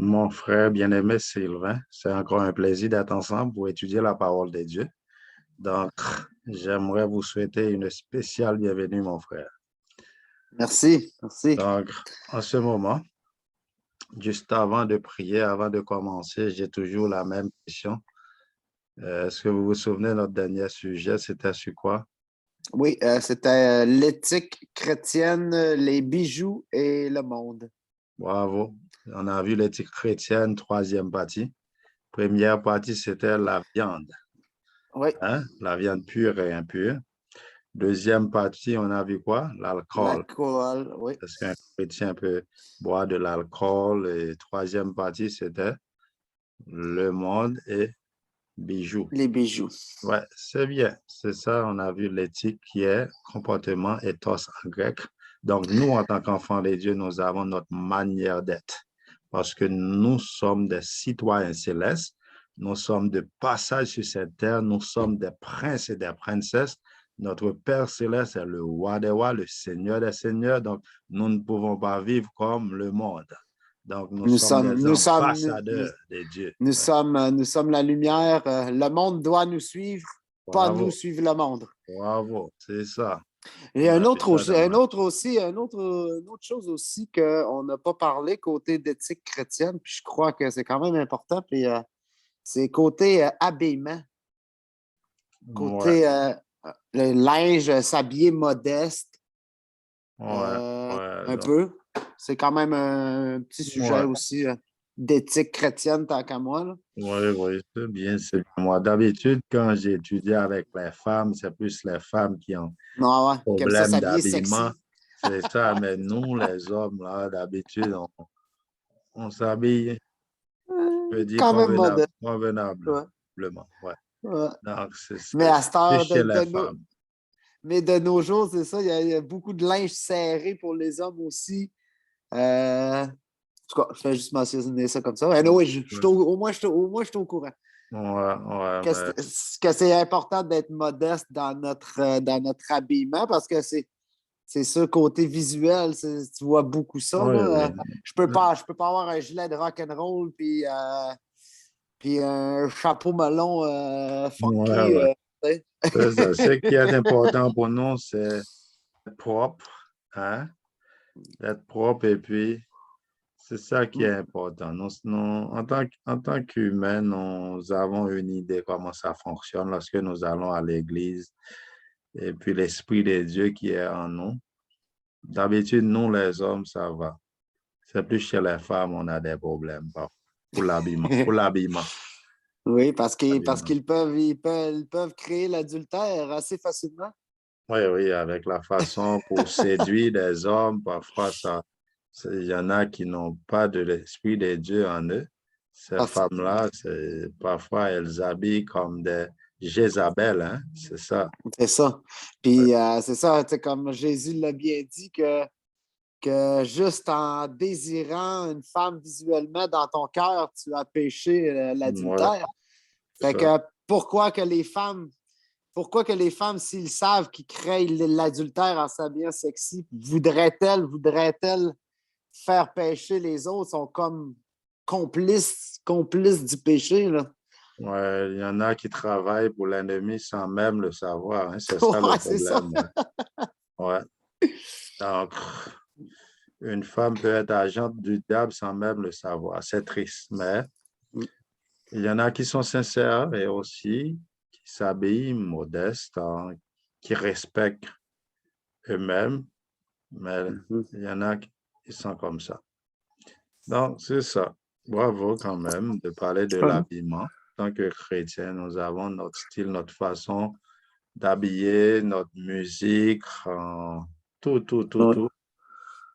Mon frère bien-aimé Sylvain, c'est encore un plaisir d'être ensemble pour étudier la parole de Dieu. Donc, j'aimerais vous souhaiter une spéciale bienvenue, mon frère. Merci, merci. Donc, en ce moment, juste avant de prier, avant de commencer, j'ai toujours la même question. Est-ce que vous vous souvenez de notre dernier sujet, c'était sur quoi? Oui, c'était l'éthique chrétienne, les bijoux et le monde. Bravo. On a vu l'éthique chrétienne, troisième partie. Première partie, c'était la viande, Oui, hein? La viande pure et impure. Deuxième partie, on a vu quoi? L'alcool. l'alcool, oui, Est-ce qu'un chrétien peut boire de l'alcool? Et troisième partie, c'était le monde et bijoux. les bijoux. Ouais, c'est bien. C'est ça, on a vu l'éthique qui est comportement ethos en grec. Donc, nous, en tant qu'enfants de Dieu, nous avons notre manière d'être parce que nous sommes des citoyens célestes. Nous sommes de passage sur cette terre. Nous sommes des princes et des princesses. Notre Père céleste est le roi des rois, le Seigneur des seigneurs. Donc, nous ne pouvons pas vivre comme le monde. Donc, nous Nous sommes sommes, des nous sommes, nous, nous- ambassadeurs de Dieu. Ouais. nous sommes la lumière. Le monde doit nous suivre, pas nous Bravo, suivre le monde. bravo, c'est ça. Et On a vu ça dans ma... une autre chose aussi qu'on n'a pas parlé côté d'éthique chrétienne, puis je crois que c'est quand même important, puis c'est côté habillement. Ouais, Côté le linge, s'habiller modeste, ouais, ouais, un donc, peu. C'est quand même un petit sujet ouais, aussi d'éthique chrétienne, tant qu'à moi. Là. ouais, ouais, c'est bien, c'est bien. Moi, d'habitude, quand j'étudie avec les femmes, c'est plus les femmes qui ont Non, ouais, comme ça, problème s'habiller d'habillement. sexy. C'est ça, mais nous, les hommes, là, d'habitude, on s'habille, je peux dire Quand même modeste. Ouais, convenablement. Ouais. ouais. Donc, Mais à cette c'est heure chez les femmes. mais de nos jours, c'est ça, il y a beaucoup de linge serré pour les hommes aussi. En tout cas, je fais juste mentionner ça comme ça. Oui, au moins, je suis au courant. Ouais, ouais, mais Que c'est important d'être modeste dans notre habillement parce que c'est ça, côté visuel, tu vois beaucoup ça. oui, Là. oui. Je peux pas avoir un gilet de rock'n'roll puis un chapeau melon Ouais, funky. ouais. Tu sais. C'est ça. Ce qui est important pour nous, c'est être propre, hein? D'être propre et puis c'est ça qui est important. En tant qu'humains, nous avons une idée comment ça fonctionne lorsque nous allons à l'église et puis l'Esprit de Dieu qui est en nous. D'habitude, nous, les hommes, ça va. C'est plus chez les femmes, on a des problèmes parfois, pour l'habillement. Pour l'habillement. Oui, parce L'habillement. ils peuvent créer l'adultère assez facilement. Oui, oui, avec la façon pour séduire des hommes, parfois, il y en a qui n'ont pas de l'Esprit de Dieu en eux. Ces Parfait. femmes-là, parfois, elles habillent comme des Jézabel, hein? C'est ça. C'est ça. Puis c'est ça, tu sais, comme Jésus l'a bien dit que juste en désirant une femme visuellement dans ton cœur, tu as péché Ouais, l'adultère. Fait ça. que pourquoi que les femmes, s'ils savent qu'ils créent l'adultère en s'habillant sexy, voudraient-elles faire pécher les autres, sont comme complices du péché, là. Ouais, il y en a qui travaillent pour l'ennemi sans même le savoir, hein? C'est ça le Ouais, c'est ça. problème. Ouais. Ouais. Donc, une femme peut être agente du diable sans même le savoir. C'est triste, mais il y en a qui sont sincères et aussi qui s'habillent modestes, hein, qui respectent eux-mêmes, mais Mhm. il y en a qui sont comme ça. Donc, c'est ça. Bravo quand même de parler de l'habillement. En tant que chrétien, nous avons notre style, notre façon d'habiller, notre musique, tout, tout, tout, Ouais. tout.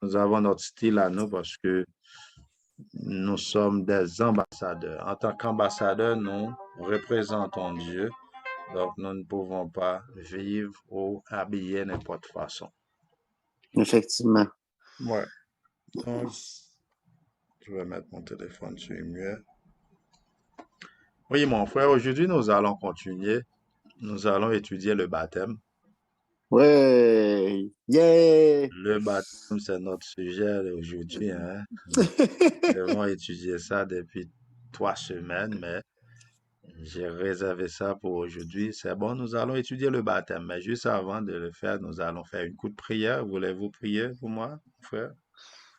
Nous avons notre style à nous parce que nous sommes des ambassadeurs. En tant qu'ambassadeurs, nous représentons Dieu. Donc, nous ne pouvons pas vivre ou habiller n'importe façon. Effectivement. Ouais. Donc, je vais mettre mon téléphone sur mieux. Oui, mon frère, aujourd'hui, nous allons continuer. Nous allons étudier le baptême. Ouais! Yeah! Le baptême, c'est notre sujet d'aujourd'hui, hein. Nous devons étudier ça depuis 3 semaines, mais j'ai réservé ça pour aujourd'hui. C'est bon, nous allons étudier le baptême, mais juste avant de le faire, nous allons faire une courte prière. Voulez-vous prier pour moi, frère?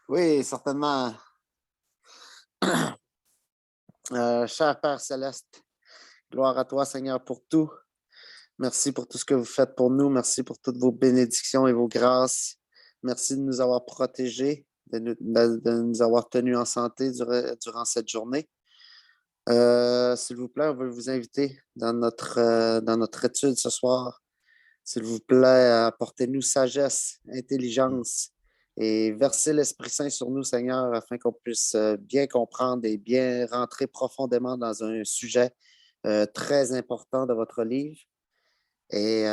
Oui, certainement. Cher Père Céleste, gloire à toi, Seigneur, pour tout. Merci pour tout ce que vous faites pour nous. Merci pour toutes vos bénédictions et vos grâces. Merci de nous avoir protégés, de nous avoir tenus en santé durant cette journée. S'il vous plaît, on veut vous inviter dans notre étude ce soir. S'il vous plaît, apportez-nous sagesse, intelligence et versez l'Esprit Saint sur nous, Seigneur, afin qu'on puisse bien comprendre et bien rentrer profondément dans un sujet très important de votre livre. Et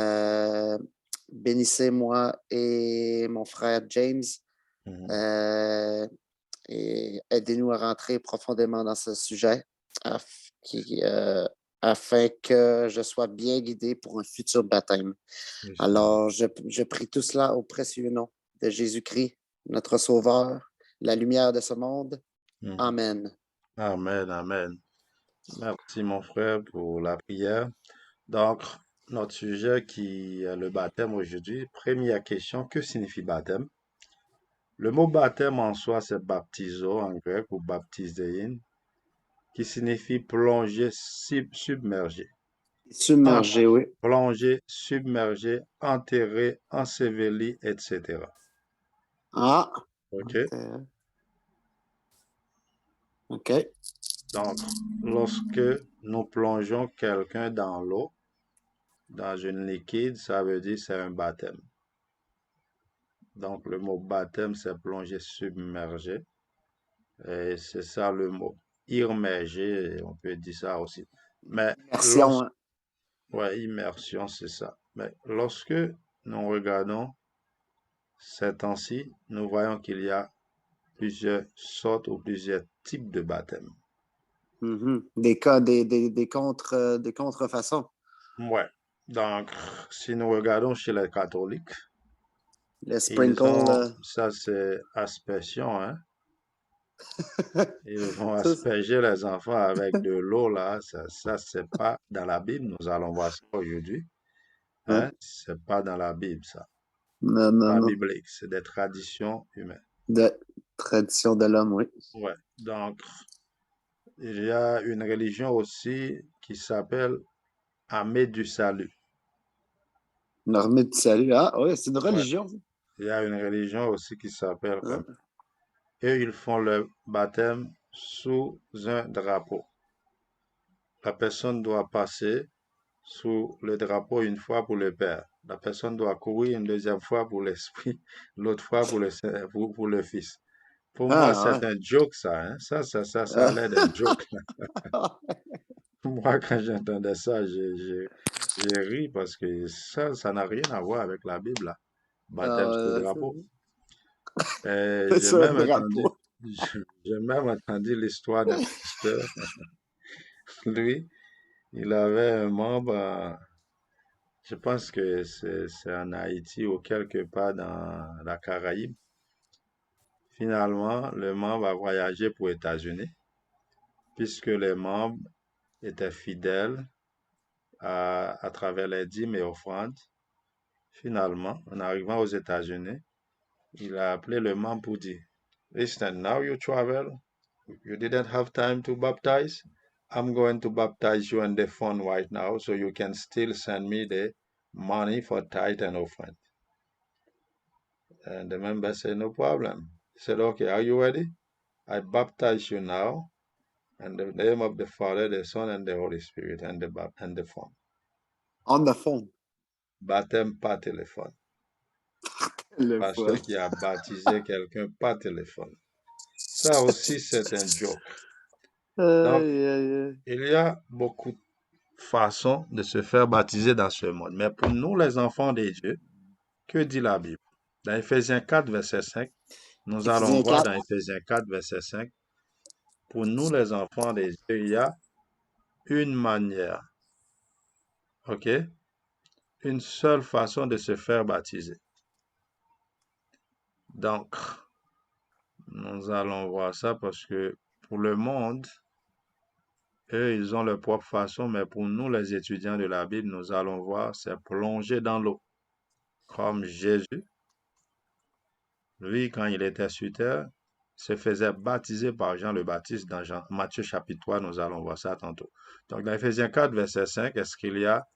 bénissez moi et mon frère James Mhm. euh, et aidez-nous à rentrer profondément dans ce sujet qui, afin que je sois bien guidé pour un futur baptême. Oui, Seigneur. Alors, je prie tout cela au précieux nom de Jésus-Christ, notre Sauveur, la lumière de ce monde. Mhm. Amen. Amen, amen. Merci, mon frère, pour la prière. Donc, notre sujet qui est le baptême aujourd'hui. Première question, que signifie baptême? Le mot baptême en soi, c'est baptizo en grec ou baptiséin, qui signifie plonger, submerger. En- Submergé, oui. Plonger, submerger, enterrer, enseveli, etc. Ah, OK? OK. Donc, lorsque nous plongeons quelqu'un dans l'eau, dans une liquide, ça veut dire c'est un baptême. Donc, le mot baptême, c'est plonger, submerger. Et c'est ça le mot. Immerger, on peut dire ça aussi. Mais Immersion, lorsque, hein. ouais, immersion, c'est ça. Mais lorsque nous regardons ces temps-ci, nous voyons qu'il y a plusieurs sortes ou plusieurs types de baptême. Mhm. Des contrefaçons. Ouais. Donc, si nous regardons chez les catholiques, Le ils sprinkle, ont, ça c'est aspersion, hein. Ils vont ça, asperger les enfants avec de l'eau, là. Ça c'est pas dans la Bible. Nous allons voir ça aujourd'hui. hein? Hein? C'est pas dans la Bible, ça. Non, non, Pas non. biblique. C'est des traditions humaines. De tradition de l'homme, oui. Ouais. Donc, il y a une religion aussi qui s'appelle Armée du Salut. Une armée du salut. Ah, oui, c'est une Ouais. religion, ça. Il y a une religion aussi qui s'appelle comme Hein? eux, ils font le baptême sous un drapeau. La personne doit passer sous le drapeau une fois pour le Père. La personne doit courir une deuxième fois pour l'Esprit, l'autre fois pour le Fils. Pour moi, Ah, c'est ouais. un joke, ça, hein. Ça a Ah. l'air d'un joke. Moi, quand j'entendais ça, j'ai ri parce que ça n'a rien à voir avec la Bible, là. Baptême sous Ah, drapeau. c'est J'ai ça, un même entendu, drapeau. j'ai même entendu l'histoire d'un pasteur. Lui, il avait un membre, je pense que c'est en Haïti ou quelque part dans la Caraïbe. Finalement, le membre a voyagé pour les États-Unis, puisque les membres étaient fidèles à travers les dîmes et offrandes. Finalement, en arrivant aux États-Unis, il a appelé le membre pour dire, Listen, now you travel, you didn't have time to baptize. I'm going to baptize you on the phone right now so you can still send me the money for tithe and offering. And the member said, No problem. He said, Okay, are you ready? I baptize you now in the name of the Father, the Son, and the Holy Spirit, and the phone. On the phone. Baptême par téléphone. Le Pasteur fun. qui a baptisé quelqu'un par téléphone. Ça aussi, c'est un joke. Donc, Aïe, aïe, aïe. il y a beaucoup de façons de se faire baptiser dans ce monde. Mais pour nous, les enfants de Dieu, que dit la Bible? Dans Éphésiens 4, verset 5, nous allons Éphésiens voir 4. dans Éphésiens 4, verset 5, pour nous, les enfants de Dieu, il y a une manière, OK? une seule façon de se faire baptiser. Donc, nous allons voir ça parce que pour le monde, eux, ils ont leur propre façon, mais pour nous, les étudiants de la Bible, nous allons voir, c'est plonger dans l'eau. Comme Jésus, lui, quand il était sur terre, se faisait baptiser par Jean le Baptiste dans Matthieu chapitre 3, nous allons voir ça tantôt. Donc, dans Éphésiens 4, verset 5, est-ce qu'il y a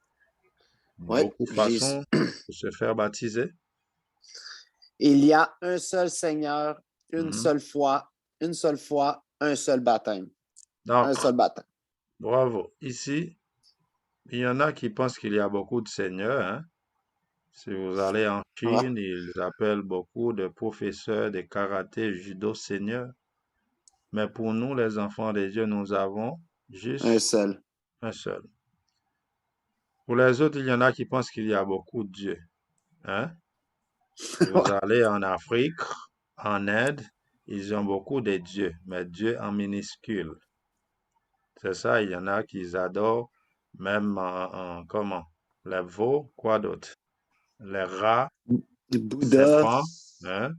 Oui, beaucoup de façons de se faire baptiser? il y a un seul Seigneur, une Mhm. seule foi, un seul baptême. Un Donc, seul baptême. bravo. Ici, il y en a qui pensent qu'il y a beaucoup de seigneurs, hein. Si vous allez en Ouais, Chine, ils appellent beaucoup de professeurs de karaté, judo seigneurs. Mais pour nous, les enfants de Dieu, nous avons un juste seul. un seul. Pour les autres, il y en a qui pensent qu'il y a beaucoup de dieux, hein. Si vous Ouais, allez en Afrique, en Inde, ils ont beaucoup de dieux, mais dieux en minuscule. C'est ça, il y en a qui adorent même comment? Les veaux, quoi d'autre? Les rats, Bouddha, serpents, hein?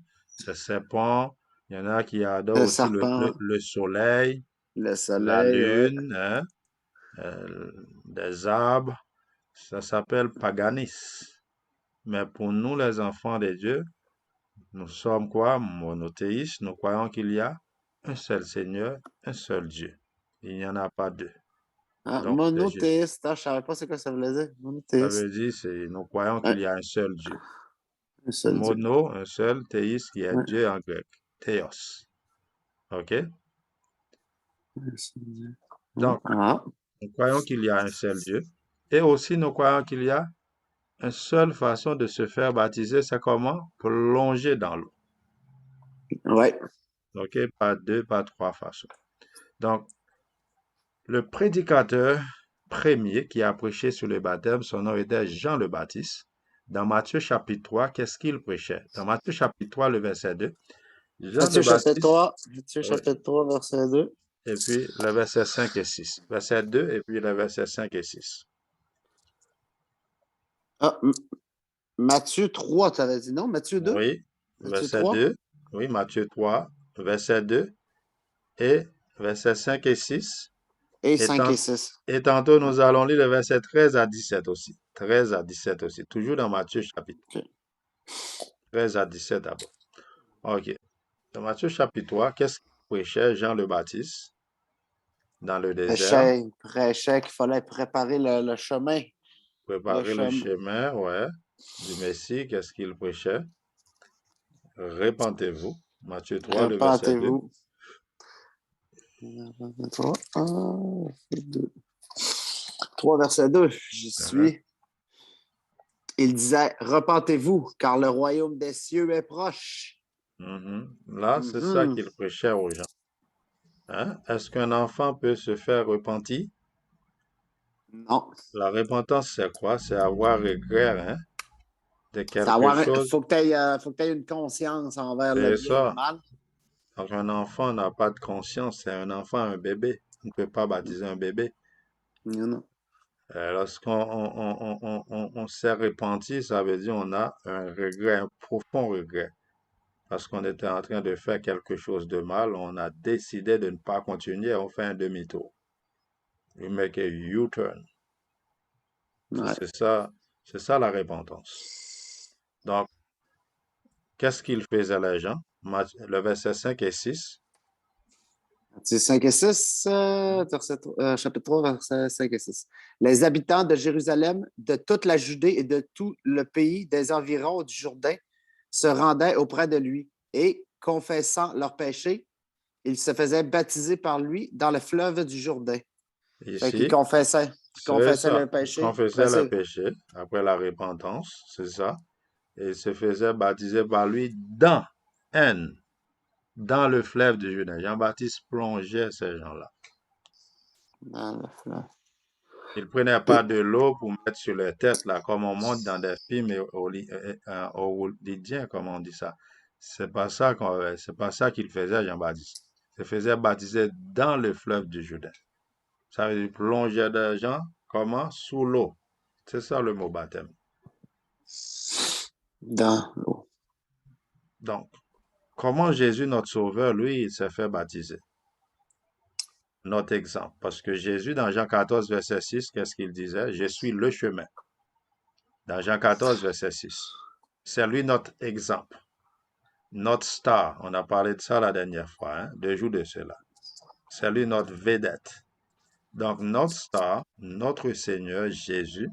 Les serpents, il y en a qui adorent le aussi serpent, le soleil, le la soleil, ouais. lune, hein? Des arbres. Ça s'appelle paganisme. Mais pour nous, les enfants de Dieu, nous sommes quoi? Monothéistes. Nous croyons qu'il y a un seul Seigneur, un seul Dieu. Il n'y en a pas deux. Ah, Donc, c'est Jésus. monothéiste, je savais pas ce que ça voulait dire. Ça veut Monothéiste. dire, nous croyons qu'il Ouais, y a un seul Dieu. un seul Dieu. Mono, un seul, théiste qui est Ouais, Dieu en grec. Théos. OK? un seul Dieu. Donc, Ah, nous croyons qu'il y a un seul Dieu. Et aussi, nous croyons qu'il y a une seule façon de se faire baptiser, c'est comment? Plonger dans l'eau. ouais. OK? Pas deux, pas trois façons. Donc, le prédicateur premier qui a prêché sur le baptême, son nom était Jean le Baptiste. Dans Matthieu chapitre 3, qu'est-ce qu'il prêchait? Dans Matthieu chapitre 3, le verset 2, Jean le Matthieu chapitre Baptiste, 3, Matthieu oui, chapitre 3, verset 2. et puis le verset 5 et 6. Verset 2 et puis le verset 5 et 6. Ah, Matthieu 3, tu avais dit non? Matthieu 2? Oui, Matthieu verset 3 2, oui, Matthieu 3, verset 2 et verset 5 et 6. et Et, 5 et 6. et tantôt, Ouais, nous allons lire le verset 13 à 17 aussi. 13 à 17 aussi, toujours dans Matthieu chapitre ok. 13 à 17 d'abord. OK. Dans Matthieu chapitre 3, qu'est-ce que prêchait Jean le Baptiste dans le désert? Prêchait qu'il fallait préparer le chemin. Le Préparer le chemin. chemin, ouais, du Messie. Qu'est-ce qu'il prêchait? Répentez-vous. Matthieu 3, le verset 2. Repentez-vous. 3, 2. 3, verset 2. J'y Uh-huh. suis. Il disait, repentez-vous, car le royaume des cieux est proche. Mhm. Là, c'est ça Mhm. qu'il prêchait aux gens. Hein? Est-ce qu'un enfant peut se faire repentir? Non. La repentance, c'est quoi? C'est avoir regret, hein, de quelque chose. Faut que tu aies une conscience envers le C'est bien et le ça. mal. Donc, un enfant n'a pas de conscience. C'est un enfant, un bébé. On ne peut pas baptiser un bébé. Non, non. Lorsqu'on on s'est repenti, ça veut dire on a un regret, un profond regret. Parce qu'on était en train de faire quelque chose de mal, on a décidé de ne pas continuer, on fait un demi-tour. We make a U-turn. Ouais. C'est ça la repentance. Donc, qu'est-ce qu'ils faisaient les gens? Le verset 5 et 6. C'est 5 et 6, chapitre 3, verset 5 et 6. Les habitants de Jérusalem, de toute la Judée et de tout le pays des environs du Jourdain se rendaient auprès de lui et, confessant leurs péchés, ils se faisaient baptiser par lui dans le fleuve du Jourdain. Fait qu'ils Ici, confessaient. Ils c'est confessaient ça. le Ils péché. confessaient le péché après la repentance, c'est ça. Et se faisaient baptiser par lui N, dans le fleuve du Jourdain. Jean-Baptiste plongeait ces gens-là. dans le fleuve. Il ne prenait pas de l'eau pour mettre sur leur tête, là, comme on monte dans des films hollywoodiens, comme on dit ça. C'est pas ça qu'il faisait, Jean-Baptiste. Il se faisait baptiser dans le fleuve du Jourdain. Ça veut dire plonger des gens, comment? Sous l'eau. C'est ça le mot baptême. Dans l'eau. Donc, comment Jésus, notre Sauveur, lui, il s'est fait baptiser? Notre exemple. Parce que Jésus, dans Jean 14, verset 6, qu'est-ce qu'il disait? Je suis le chemin. Dans Jean 14, verset 6. C'est lui notre exemple. Notre star. On a parlé de ça la dernière fois, hein, 2 jours de cela. C'est lui notre vedette. Donc, notre star, notre Seigneur Jésus,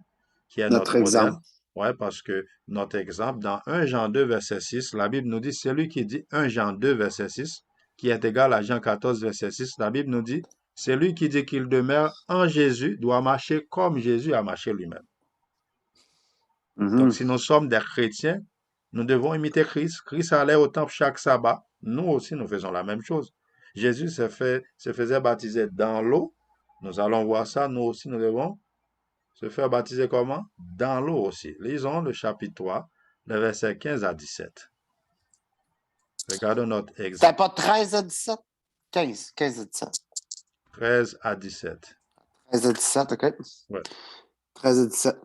qui est Notre notre modèle. exemple. Ouais, parce que notre exemple, dans 1 Jean 2, verset 6, la Bible nous dit, c'est lui qui dit 1 Jean 2, verset 6, qui est égal à Jean 14, verset 6, la Bible nous dit, c'est lui qui dit qu'il demeure en Jésus, doit marcher comme Jésus a marché lui-même. Donc, Mhm. si nous sommes des chrétiens, nous devons imiter Christ. Christ allait au temple chaque sabbat. Nous aussi, nous faisons la même chose. Jésus se faisait baptiser dans l'eau. Nous allons voir ça. Nous aussi, nous devons se faire baptiser comment? Dans l'eau aussi. Lisons le chapitre 3, le verset 15 à 17. Regardons notre C'était exemple. pas 13 à 17? 15. 15 à 17. 13 à 17. 13 à 17, OK. Ouais. 13 à 17.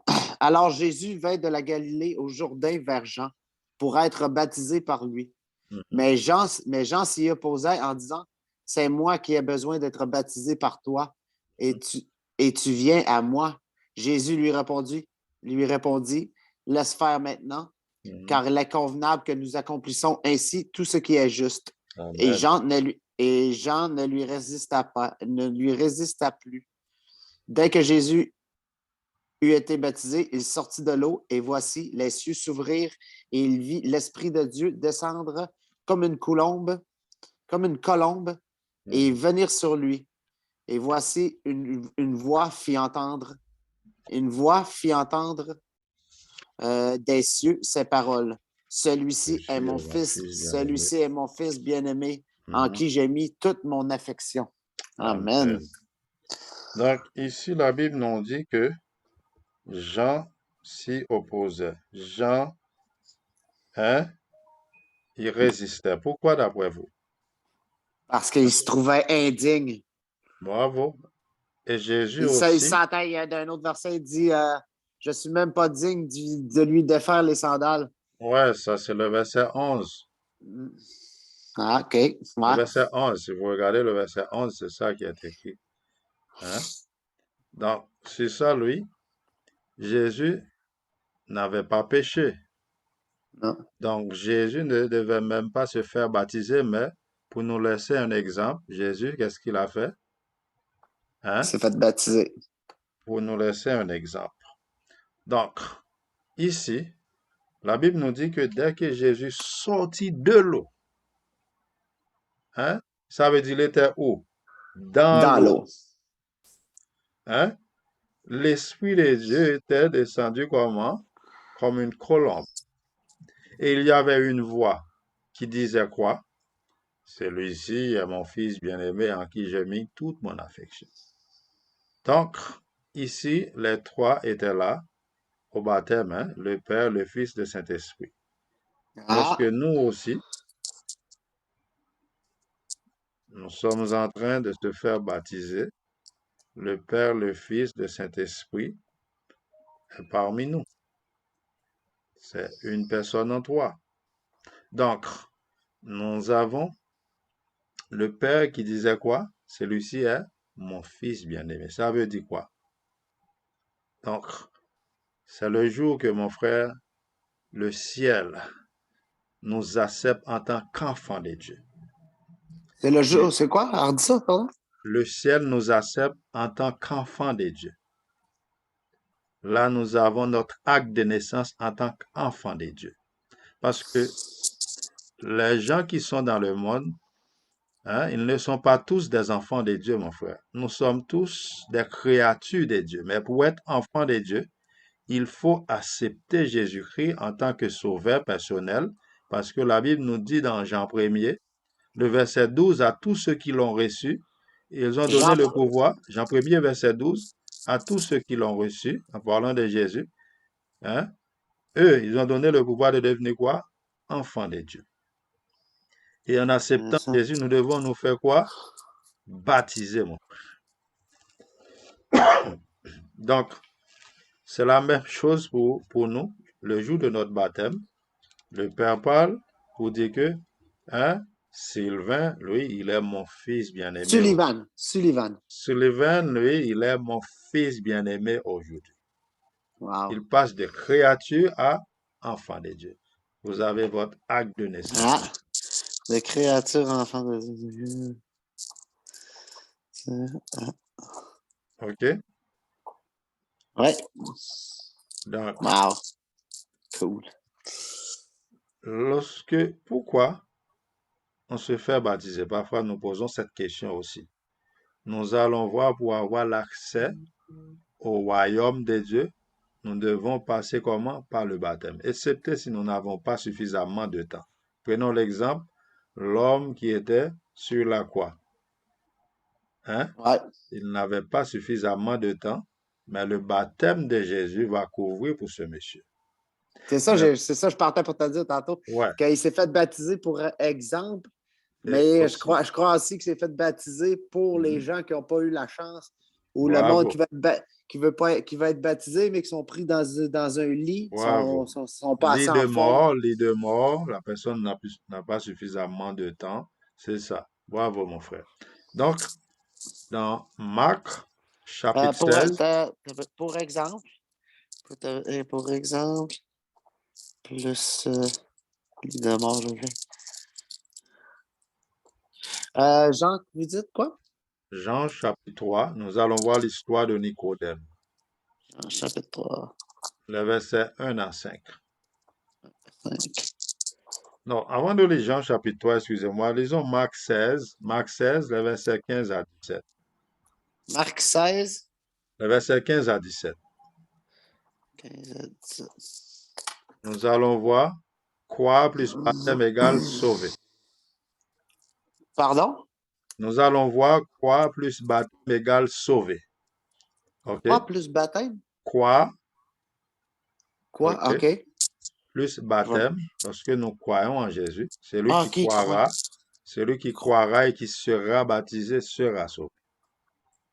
Alors Jésus vint de la Galilée au Jourdain vers Jean pour être baptisé par lui. Mhm. Mais Jean s'y opposait en disant, c'est moi qui ai besoin d'être baptisé par toi et tu viens à moi. Jésus lui répondit, laisse faire maintenant, Mhm. car il est convenable que nous accomplissions ainsi tout ce qui est juste. Et Amen. Jean ne lui résista plus. Dès que Jésus eut été baptisé, il sortit de l'eau, et voici, les cieux s'ouvrirent, et il vit l'Esprit de Dieu descendre comme une colombe, et Mhm. venir sur lui. Et voici, une voix fit entendre des cieux ces paroles. Je Celui-ci est suis mon mon fils, fils bien-aimé. celui-ci est mon fils bien-aimé, en Mhm. qui j'ai mis toute mon affection. Amen. Amen. Donc, ici, la Bible nous dit que Jean s'y opposait. Jean, hein, il résistait. Pourquoi d'après vous? Parce qu'il se trouvait indigne. Bravo. Et Jésus Il aussi. s'entend d'un autre verset, il dit je suis même pas digne de lui défaire les sandales. Ouais, ça c'est le verset 11. Ah, OK. Le Ouais. verset 11, si vous regardez le verset 11, c'est ça qui est écrit. Hein? Donc, c'est ça, lui. Jésus n'avait pas péché. Non. Donc, Jésus ne devait même pas se faire baptiser, mais pour nous laisser un exemple, Jésus, qu'est-ce qu'il a fait? Il Hein? s'est fait baptiser. Pour nous laisser un exemple. Donc, ici, la Bible nous dit que dès que Jésus sortit de l'eau, hein, ça veut dire il était où? Dans Dans l'eau. l'eau. Hein? L'Esprit de Dieu était descendu comment? Comme une colombe. Et il y avait une voix qui disait quoi? Celui-ci est mon fils bien-aimé en qui j'ai mis toute mon affection. Donc, ici, les trois étaient là au baptême, hein, le Père, le Fils, le Saint-Esprit. Lorsque Ah, nous aussi, nous sommes en train de se faire baptiser, le Père, le Fils, le Saint-Esprit est parmi nous. C'est une personne en trois. Donc, nous avons le Père qui disait quoi? Celui-ci est mon fils bien-aimé. Ça veut dire quoi? Donc, c'est le jour que mon frère, le ciel, nous accepte en tant qu'enfants de Dieu. c'est le Et jour. C'est quoi? Alors, dis ça, pardon. le ciel nous accepte en tant qu'enfants de Dieu. Là, nous avons notre acte de naissance en tant qu'enfants de Dieu. Parce que les gens qui sont dans le monde, hein, ils ne sont pas tous des enfants de Dieu, mon frère. Nous sommes tous des créatures de Dieu. Mais pour être enfants de Dieu, il faut accepter Jésus-Christ en tant que sauveur personnel, parce que la Bible nous dit dans Jean 1er, le verset 12, à tous ceux qui l'ont reçu, ils ont donné Jean, le pouvoir, Jean 1er, verset 12, à tous ceux qui l'ont reçu, en parlant de Jésus, hein, eux, ils ont donné le pouvoir de devenir quoi? Enfants de Dieu. Et en acceptant Jésus, nous devons nous faire quoi? Baptiser, mon. Donc, c'est la même chose pour nous, le jour de notre baptême. Le Père parle pour dire que, hein, Sylvain, lui, il est mon fils bien-aimé aujourd'hui. Sullivan. Sullivan, lui, il est mon fils bien-aimé aujourd'hui. Wow. Il passe de créature à enfant de Dieu. Vous avez votre acte de Ah, naissance. de créature enfant de Dieu. OK? Ouais. Donc, Wow. Cool. pourquoi on se fait baptiser? Parfois, nous posons cette question aussi. Nous allons voir pour avoir l'accès au royaume de Dieu, nous devons passer comment? Par le baptême, excepté si nous n'avons pas suffisamment de temps. Prenons l'exemple, l'homme qui était sur la croix. Hein? Ouais. Il n'avait pas suffisamment de temps, mais le baptême de Jésus va couvrir pour ce monsieur. Mais, C'est ça, je partais pour te dire tantôt, ouais, qu'il s'est fait baptiser pour exemple, et mais aussi, je crois aussi qu'il s'est fait baptiser pour les mhm, gens qui n'ont pas eu la chance ou le monde bravo, qui veut être baptisé, mais qui sont pris dans un lit, bravo. sont pas assez en forme. Lit de mort, la personne n'a pas suffisamment de temps. C'est ça. Bravo, mon frère. Donc, dans Marc, chapitre 16, Pour exemple, pour exemple, plus lit de mort, je vais. Jean, vous dites quoi? Jean, chapitre 3, nous allons voir l'histoire de Nicodème, Chapitre 3, les versets 1 à 5. 5. Non, avant de lire Jean, chapitre 3, excusez-moi, lisons Marc 16, les versets 15 à 17. Marc 16, Les versets 15 à 17. 15 à 17. Nous allons voir croire plus baptême égale sauver. Pardon? Nous allons voir croire plus baptême égale sauver. Quoi OK? plus baptême? Croire, Quoi? OK? OK. Plus Je vais- baptême, parce que nous croyons en Jésus. Ah, OK, croix. Celui qui croira et qui sera baptisé sera sauvé.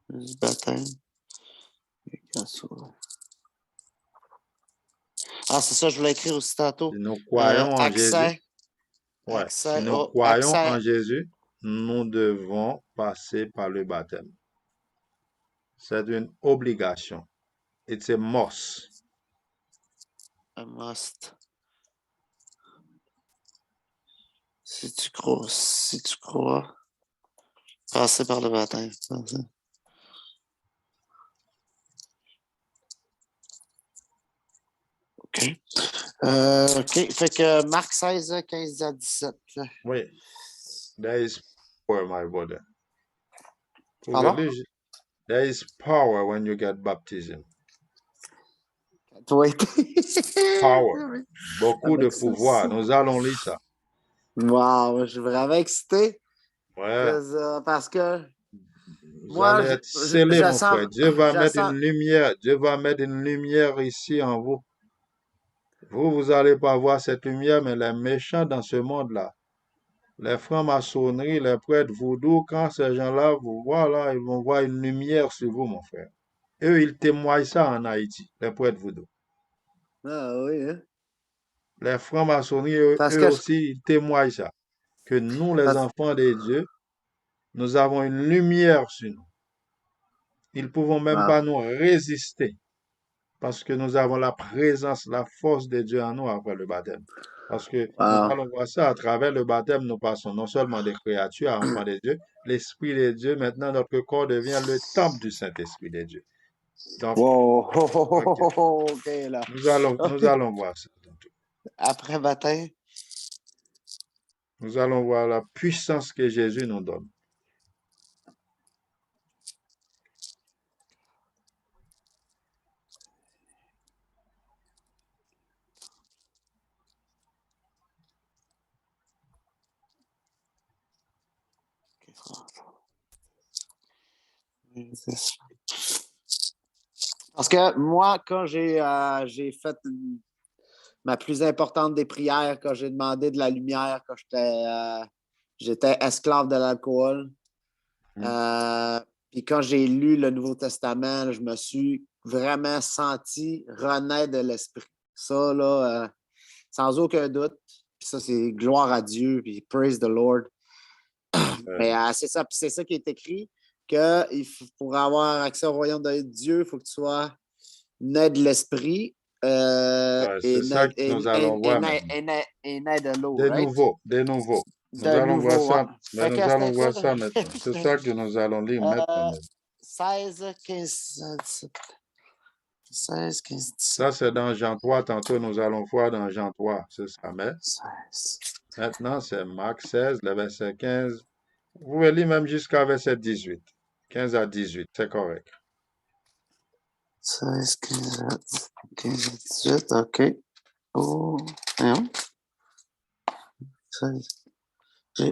Plus baptême. Ah, c'est ça, je voulais écrire aussi Si tantôt. nous croyons en Jésus, Accès. ouais, si nous Oh, croyons en accès. Jésus, nous devons passer par le baptême. C'est une obligation. It's a must. A must. Si tu crois, passer par le baptême. OK. OK. Fait que Marc 16, 15 à 17. Oui, there is power, my brother. Pardon? There is power when you get baptism. Toi. Power. Beaucoup de Avec ça. pouvoir. Nous allons lire ça. Wow, je suis vraiment excité Ouais. parce que Vous moi, allez être scellés, je mon sens, frère. Dieu va je mettre une sens, lumière. Dieu va mettre une lumière ici en vous. Vous n'allez pas voir cette lumière, mais les méchants dans ce monde-là, les francs-maçonneries, les prêtres vaudous, quand ces gens-là vous voient là, ils vont voir une lumière sur vous, mon frère. Eux, ils témoignent ça en Haïti, les prêtres vaudous. ah oui, hein? Les francs-maçonneries, Parce eux que aussi, ils témoignent ça. Que nous, les parce- enfants de Dieu, nous avons une lumière sur nous. Ils ne pouvons même wow, pas nous résister parce que nous avons la présence, la force de Dieu en nous après le baptême. Parce que nous wow, allons voir ça, à travers le baptême, nous passons non seulement des créatures à enfants de Dieu, l'Esprit de Dieu, maintenant notre corps devient le temple du Saint-Esprit de Dieu. Donc, wow, ok, OK, là. nous allons voir ça tantôt. Après matin, Nous allons voir la puissance que Jésus nous donne. parce que moi, quand j'ai fait ma plus importante des prières, quand j'ai demandé de la lumière, quand j'étais esclave de l'alcool, Hmm. euh, puis quand j'ai lu le Nouveau Testament, là, je me suis vraiment senti renaître de l'esprit. Ça, là, sans aucun doute. Puis ça, c'est gloire à Dieu, puis praise the Lord. Mais c'est ça, puis c'est ça qui est écrit, que pour avoir accès au royaume de Dieu, il faut que tu sois né de l'esprit C'est ça que nous allons voir maintenant. et né de l'eau, De right? nouveau, de nouveau. Nous De allons voir nouveau, ouais. ça, mais Fait que nous allons c'était voir quoi? ça maintenant. C'est ça que nous allons lire maintenant. 16, 15, 17. 16, 15, 17. Ça, c'est dans Jean 3. Tantôt, nous allons voir dans Jean 3. C'est ça. Mais 16. maintenant, c'est Marc 16, le verset 15. Vous pouvez lire même jusqu'à verset 18. 15 à 18, c'est correct. 16, 15, 18, OK. Oh, non. 16.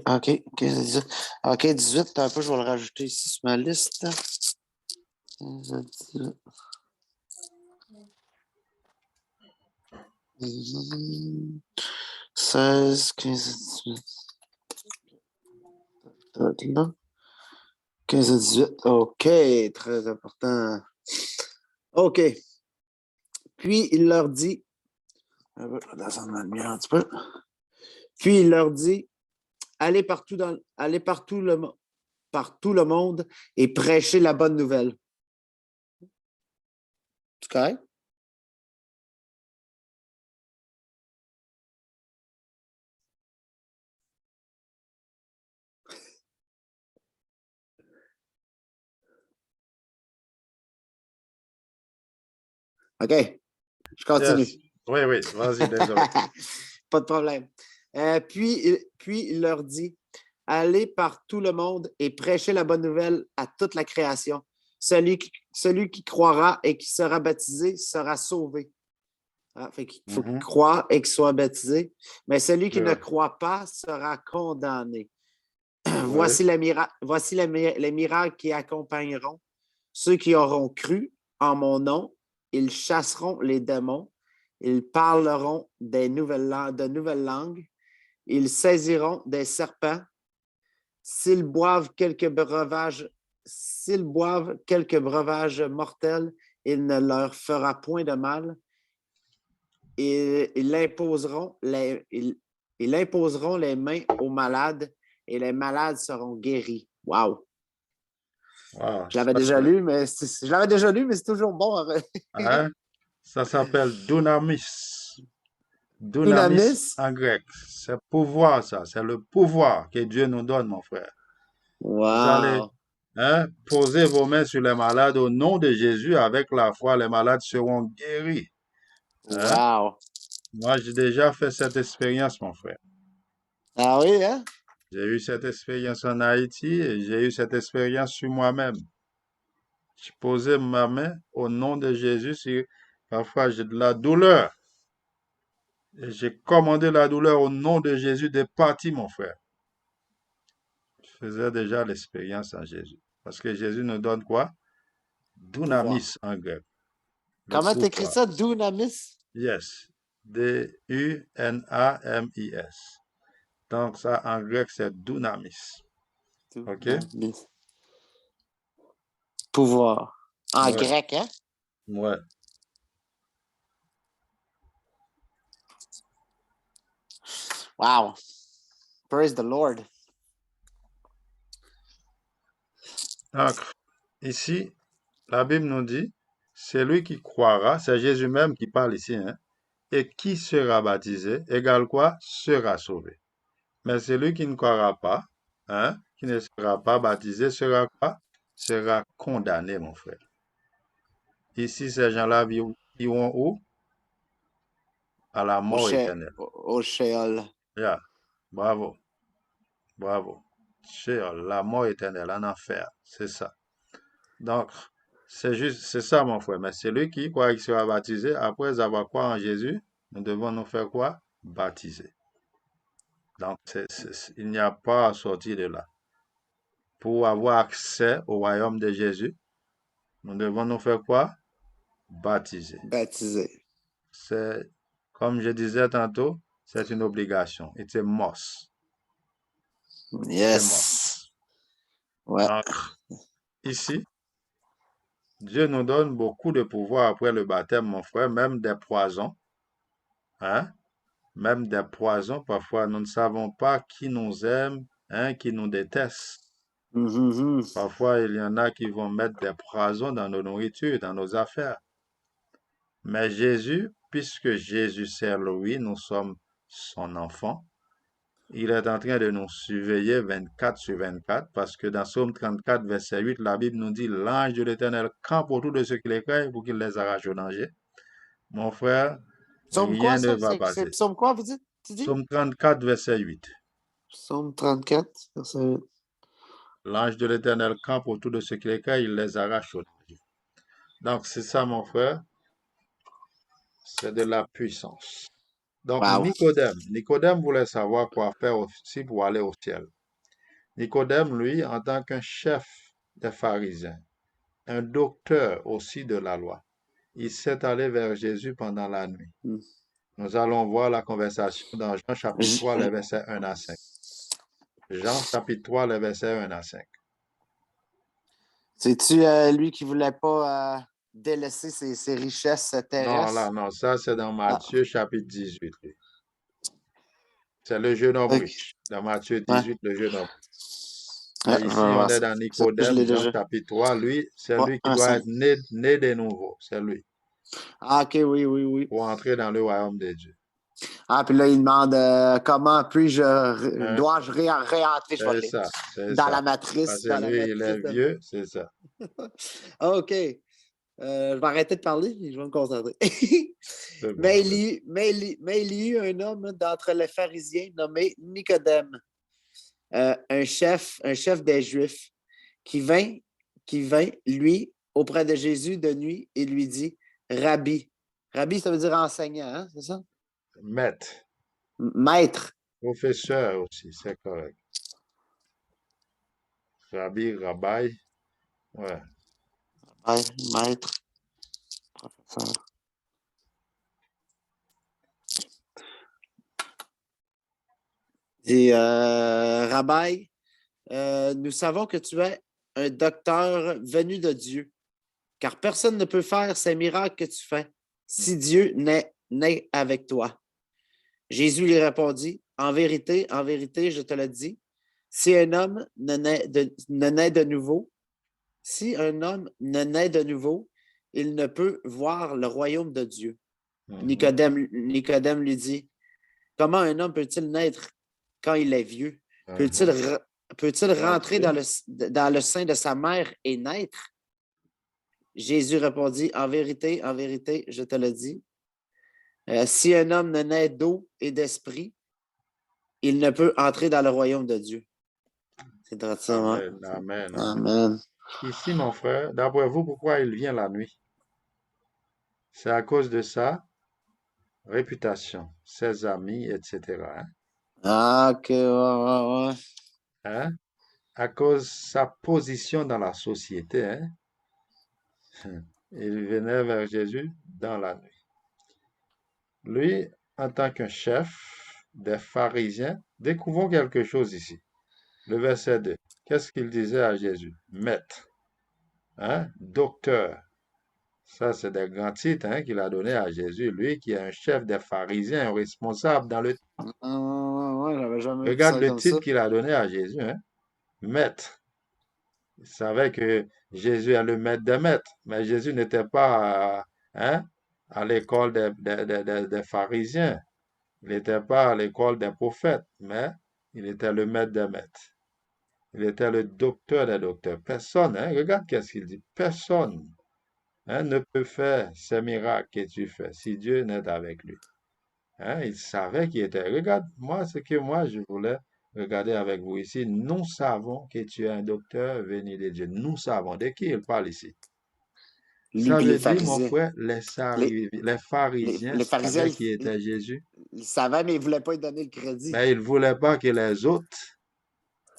OK, 15, 18. OK, 18, un peu, je vais le rajouter ici sur ma liste. 15, 18. 16, 15, 18. Là. 15 à 18. OK, très important. OK. Puis il leur dit, je vais descendre ma lumière un petit peu. Puis il leur dit, allez partout le monde et prêchez la bonne nouvelle. Tu correct? OK, je continue. Yes. Oui, oui, vas-y, désolé. Pas de problème. Puis il leur dit, allez par tout le monde et prêchez la bonne nouvelle à toute la création. Celui qui croira et qui sera baptisé sera sauvé. Ah, fait qu'il faut qu'il croie et qu'il soit baptisé. Mais celui qui ne croit pas sera condamné. Voici les miracles qui accompagneront ceux qui auront cru en mon nom. Ils chasseront les démons. Ils parleront de nouvelles langues. Ils saisiront des serpents. S'ils boivent quelques breuvages mortels, il ne leur fera point de mal. Ils imposeront les mains aux malades et les malades seront guéris. Wow! Wow, Je l'avais déjà lu, mais c'est toujours bon. hein? Ça s'appelle dunamis. Dunamis Dunamis. en grec. C'est pouvoir, ça. C'est le pouvoir que Dieu nous donne, mon frère. Vous allez Wow! poser vos mains sur les malades au nom de Jésus. Avec la foi, les malades seront guéris. Hein? Wow! Moi, j'ai déjà fait cette expérience, mon frère. Ah oui, hein? J'ai eu cette expérience en Haïti et j'ai eu cette expérience sur moi-même. Je posais ma main au nom de Jésus sur parfois j'ai de la douleur. Et j'ai commandé la douleur au nom de Jésus de partir, mon frère. Je faisais déjà l'expérience en Jésus. Parce que Jésus nous donne quoi? Pouvoir. Dunamis en grec. Le Comment t'écris pouvoir. ça, dunamis? Yes. D-U-N-A-M-I-S. Donc ça, en grec, c'est dunamis. OK? Dunamis. Pouvoir. En Ouais. grec, hein? Ouais. Wow! Praise the Lord. Donc, ici, la Bible nous dit, celui qui croira, c'est Jésus même qui parle ici, hein, et qui sera baptisé, égale quoi? Sera sauvé. Mais celui qui ne croira pas, hein, qui ne sera pas baptisé, sera quoi? Sera condamné, mon frère. Ici, ces gens-là iront où? À la mort éternelle. Au Sheol. Yeah. Bravo, bravo. Sheol, la mort éternelle, en enfer, c'est ça. Donc, c'est ça, mon frère. Mais celui qui croit qu'il sera baptisé, après avoir croit en Jésus, nous devons nous faire quoi? Baptiser. Donc, il n'y a pas à sortir de là. Pour avoir accès au royaume de Jésus, nous devons nous faire quoi? Baptiser. Baptisé. C'est, comme je disais tantôt, c'est une obligation. It's a must. It's a must. Yes. Ouais. Donc, ici, Dieu nous donne beaucoup de pouvoir après le baptême, mon frère, même des poisons, hein? même des poisons. Parfois, nous ne savons pas qui nous aime, hein, qui nous déteste. Mhm. Parfois, il y en a qui vont mettre des poisons dans nos nourritures, dans nos affaires. Mais Jésus, puisque Jésus sert lui, nous sommes son enfant. Il est en train de nous surveiller 24 sur 24 parce que dans Psaume 34, verset 8, la Bible nous dit, l'ange de l'Éternel campe autour de ceux qui les craignent pour qu'il les arrache au danger. Mon frère, Psaume quoi, rien ne ça? va C'est passer. psaume quoi, vous dites? Tu dis? Psaume 34, verset 8. Psaume 34, verset 8. L'ange de l'Éternel campe autour de ceux qui les craignent, il les arrache au danger. Donc, c'est ça, mon frère, c'est de la puissance. Donc, Wow. Nicodème voulait savoir quoi faire aussi pour aller au ciel. Nicodème, lui, en tant qu'un chef des pharisiens, un docteur aussi de la loi, il s'est allé vers Jésus pendant la nuit. Hmm. Nous allons voir la conversation dans Jean chapitre 3, les J- versets 1 à 5. Jean chapitre 3, les versets 1 à 5. C'est-tu lui qui voulait pas délaisser ses richesses Non, terrestres? là, non, ça c'est dans Ah, Matthieu chapitre 18. Lui. C'est le jeune homme ok. riche. Dans Matthieu Ouais. 18, le jeune homme. Ouais, Mais je vais ici, on voir est ça. dans Ça, je Nicodème, l'ai Jean déjà. chapitre 3. Lui, c'est Ouais, lui qui un doit 5. être né de nouveau. C'est lui. Ah, ok, oui, oui, oui. Pour entrer dans le royaume de Dieu. Ah, puis là, il demande comment Hein? dois-je réentrer, je vais le C'est lire, ça, c'est ça. Parce que dans la lui, il est matrice de... vieux, c'est ça. Ah, OK. Je vais arrêter de parler et je vais me concentrer. C'est bon, vas-y. Mais il y eut un homme d'entre les pharisiens nommé Nicodème, un chef des Juifs, qui vint, lui, auprès de Jésus de nuit et lui dit, Rabbi. Rabbi, ça veut dire enseignant, hein, c'est ça? Maître, Maître. professeur aussi, c'est correct. Rabbi, Rabbi, ouais. Ouais, maître, professeur. Et Rabbi, nous savons que tu es un docteur venu de Dieu, car personne ne peut faire ces miracles que tu fais si Dieu n'est avec toi. Jésus lui répondit, en vérité, je te le dis, si un homme ne naît de nouveau, si un homme ne naît de nouveau, il ne peut voir le royaume de Dieu. Mhm, Nicodème lui dit, comment un homme peut-il naître quand il est vieux? Peut-il mhm. peut-il rentrer Matthieu, dans le sein de sa mère et naître? Jésus répondit, en vérité, je te le dis, si un homme ne naît d'eau et d'esprit, il ne peut entrer dans le royaume de Dieu. C'est de ça, hein? Amen, Amen, Amen. Amen. Ici, mon frère, d'après vous, pourquoi il vient la nuit? C'est à cause de sa réputation, ses amis, etc. Hein? Ah, ok, ouais, ouais, ouais. Hein? À cause de sa position dans la société. Hein? Il venait vers Jésus dans la nuit. Lui, en tant qu'un chef des pharisiens, découvrons quelque chose ici. Le verset 2. Qu'est-ce qu'il disait à Jésus? Maître, hein? Docteur. Ça, c'est des grands titres hein, qu'il a donnés à Jésus. Lui qui est un chef des pharisiens, un responsable dans le... Ouais, j'avais jamais vu Regarde ça le comme ça. titre qu'il a donné à Jésus. Hein? Maître. Il savait que Jésus est le maître des maîtres, mais Jésus n'était pas hein, à l'école des pharisiens. Il n'était pas à l'école des prophètes, mais il était le maître des maîtres. Il était le docteur des docteurs. Personne, hein, regarde qu'est-ce qu'il dit. Personne hein, ne peut faire ces miracles que tu fais si Dieu n'est avec lui. Hein, il savait qu'il était. Regarde, moi, ce que moi je voulais regarder avec vous ici, nous savons que tu es un docteur venu de Dieu. Nous savons. De qui il parle ici? Lui Ça puis les veut dire, mon pharisiens. frère, Les, les pharisiens les pharisiens, savaient qui était Jésus, ils savaient, mais ils ne voulaient pas lui donner le crédit. mais ils ne voulaient pas que les autres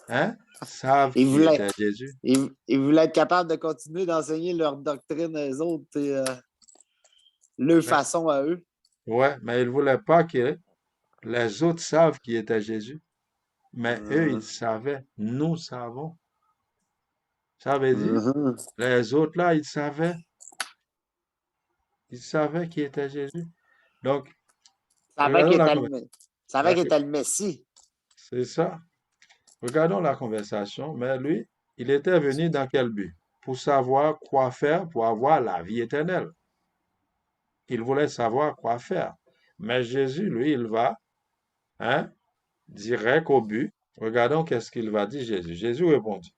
hein, savent Ils qui voulaient, était Jésus. ils voulaient être capables de continuer d'enseigner leur doctrine aux autres et leur Mais, façon à eux. ouais, mais ils ne voulaient pas que les autres savent qui était Jésus. Mais eux, ils savaient. Nous savons. Ça veut dire, Mhm. les autres là, ils savaient. Ils savaient qui était Jésus. Donc, savait Regardons qu'il la était conversation. savait qu'il était le Messie. C'est ça. Regardons la conversation. Mais lui, il était venu dans quel but? Pour savoir quoi faire pour avoir la vie éternelle. Il voulait savoir quoi faire. Mais Jésus, lui, il va, hein, direct au but. Regardons qu'est-ce qu'il va dire Jésus. Jésus répondit.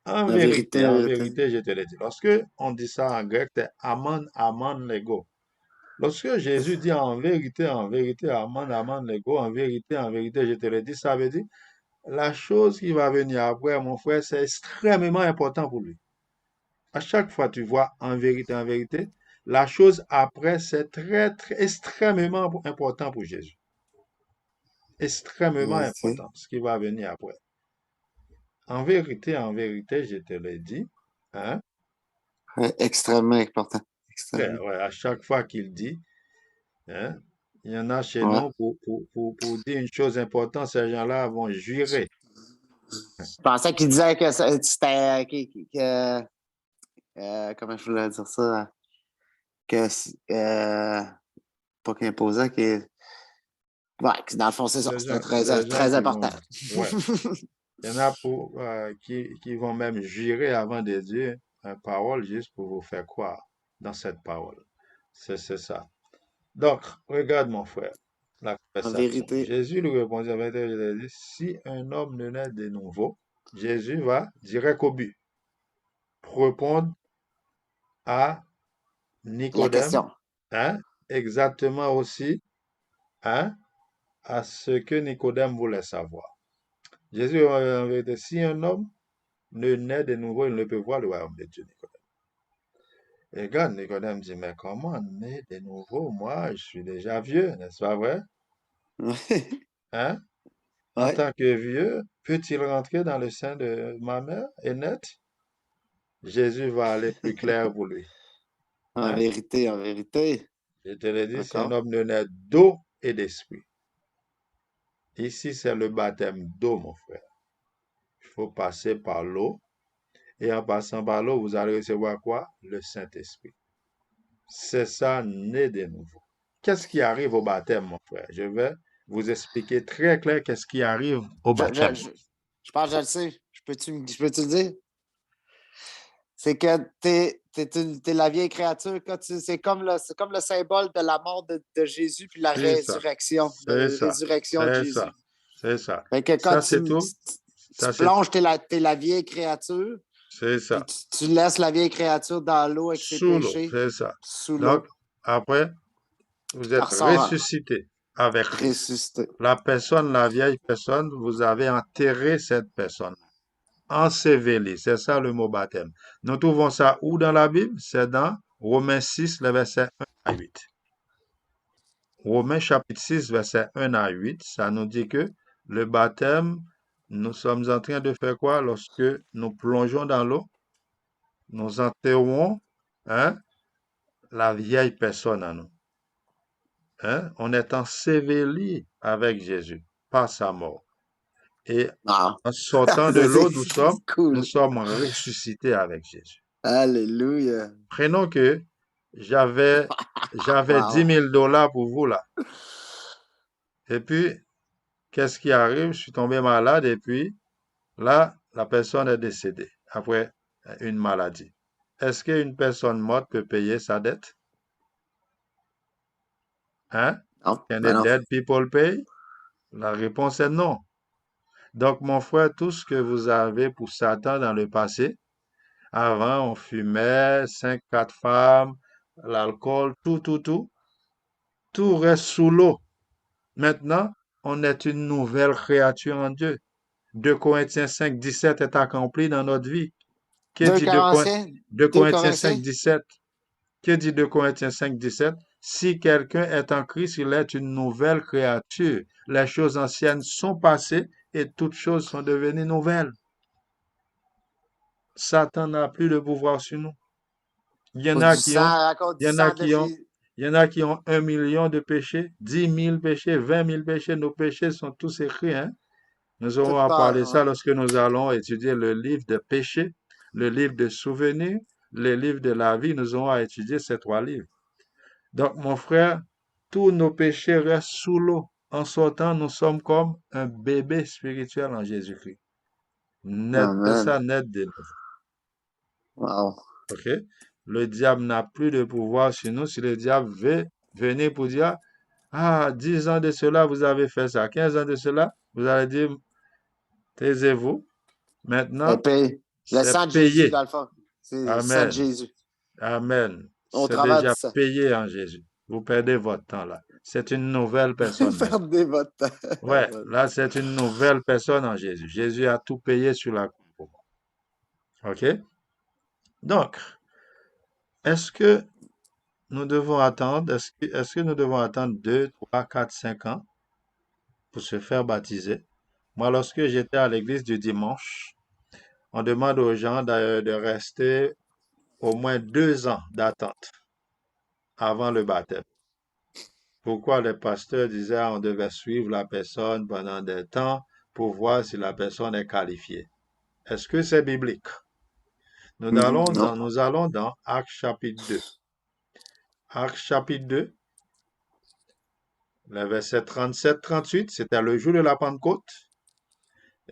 La En vérité. vérité, je te le dis. Lorsque on dit ça en grec, c'est amen, amen, lego. Lorsque Jésus dit en vérité, amen, amen, lego, en vérité, je te le dis, ça veut dire la chose qui va venir après, mon frère, c'est extrêmement important pour lui. À chaque fois, tu vois en vérité, la chose après, c'est très, extrêmement important pour Jésus. La Extrêmement vérité. important, ce qui va venir après. En vérité, je te le dis, hein, Ouais, extrêmement important. Extrêmement. ouais, à chaque fois qu'il dit, hein, il y en a chez Ouais. nous pour dire une chose importante, ces gens-là vont jurer. Je pensais qu'il disait que c'était comment je voulais dire ça? Que pas qu'imposant, ouais, que dans le fond, c'est ça. C'était Des gens très qui important. vont, ouais, il y en a qui vont même jurer avant de dire une parole juste pour vous faire croire dans cette parole. C'est ça. Donc, regarde mon frère, la En conversation. vérité. Jésus lui répondit, en vérité, je l'ai dit, si un homme ne naît de nouveau, Jésus va direct au but, répondre à La Nicodème, question. hein, exactement aussi, hein, à ce que Nicodème voulait savoir. Jésus, en vérité, si un homme ne naît de nouveau, il ne peut voir le royaume de Dieu, Nicodème. Et regarde, Nicodème dit, mais comment naît de nouveau? Moi, je suis déjà vieux, n'est-ce pas vrai? Hein? En Ouais. tant que vieux, peut-il rentrer dans le sein de ma mère? Et net, Jésus va aller plus clair pour lui. En Hein? vérité, en vérité. Je te l'ai dit, si un D'accord. homme ne naît d'eau et d'esprit. Ici, c'est le baptême d'eau, mon frère. Il faut passer par l'eau. Et en passant par l'eau, vous allez recevoir quoi? Le Saint-Esprit. C'est ça, né de nouveau. Qu'est-ce qui arrive au baptême, mon frère? Je vais vous expliquer très clair qu'est-ce qui arrive au Je, je, baptême. je, je pense que je le sais. Je peux-tu le dire? C'est que t'es la vieille créature. C'est comme le symbole de la mort de Jésus puis la C'est ça, résurrection, c'est de ça, résurrection de c'est ça, Jésus. c'est ça. Fait que quand Ça, tu, c'est tout. tu Ça, c'est plonges, t'es la vieille créature, c'est puis ça. tu laisses la vieille créature dans l'eau avec ses Sous l'eau, péchés, c'est ça. sous Donc, l'eau. après, vous Tu êtes ressors ressuscité avec Christ. ressuscité. La personne, la vieille personne, vous avez enterré cette personne. Enseveli, c'est ça le mot baptême. Nous trouvons ça où dans la Bible? C'est dans Romains 6, le verset 1 à 8. Romains chapitre 6, verset 1 à 8, ça nous dit que le baptême, nous sommes en train de faire quoi lorsque nous plongeons dans l'eau? Nous enterrons, hein, la vieille personne en nous. Hein? On est enseveli avec Jésus par sa mort. Et Ah, en sortant de ça, l'eau, c'est nous cool. sommes ressuscités avec Jésus. Alléluia. Prenons que j'avais dix Wow. mille dollars pour vous là. Et puis, qu'est-ce qui arrive? Je suis tombé malade et puis là, la personne est décédée après une maladie. Est-ce qu'une personne morte peut payer sa dette? Hein? Non, Can the ben non. dead people pay? La réponse est non. Donc, mon frère, tout ce que vous avez pour Satan dans le passé, avant, on fumait, 4 femmes, l'alcool, tout reste sous l'eau. Maintenant, on est une nouvelle créature en Dieu. 2 Corinthiens 5, 17 est accompli dans notre vie. Que Deux dit Corinthiens. 2 Deux Corinthiens 5, Corinthiens. 17? Que dit 2 Corinthiens 5, 17? Si quelqu'un est en Christ, il est une nouvelle créature. Les choses anciennes sont passées et toutes choses sont devenues nouvelles. Satan n'a plus de pouvoir sur nous. Il y en Cause a du qui ont, sang, à cause il du y en a sang de qui ont, Jésus. il y en a qui ont 1 million de péchés, 10 000 péchés, 20 000 péchés. Nos péchés sont tous écrits, hein. Nous aurons Tout à part. parler de ça Ouais. lorsque nous allons étudier le livre de péchés, le livre de souvenirs, le livre de la vie. Nous aurons à étudier ces 3 livres. Donc, mon frère, tous nos péchés restent sous l'eau. En sortant, nous sommes comme un bébé spirituel en Jésus-Christ. C'est Amen. ça, net de nous. Wow. OK? Le diable n'a plus de pouvoir sur nous. Si le diable veut venir pour dire, ah, 10 ans de cela, vous avez fait ça. 15 ans de cela, vous allez dire, taisez-vous. Maintenant, Épée. Le c'est sang de Jésus, payé. dans le fond. C'est le sang de Amen. Jésus. Amen. Au C'est travers de déjà ça. payé en Jésus. Vous perdez votre temps là. C'est une nouvelle personne maintenant. Perdez votre temps. Ouais, là, c'est une nouvelle personne en Jésus. Jésus a tout payé sur la croix pour moi. OK? Donc, est-ce que nous devons attendre, est-ce que nous devons attendre 2, 3, 4, 5 ans pour se faire baptiser? Moi, lorsque j'étais à l'église du dimanche, on demande aux gens de rester au moins 2 ans d'attente avant le baptême. Pourquoi les pasteurs disaient on devait suivre la personne pendant des temps pour voir si la personne est qualifiée? Est-ce que c'est biblique? Non. Nous allons dans Actes chapitre 2. Actes chapitre 2, le verset 37-38, c'était le jour de la Pentecôte.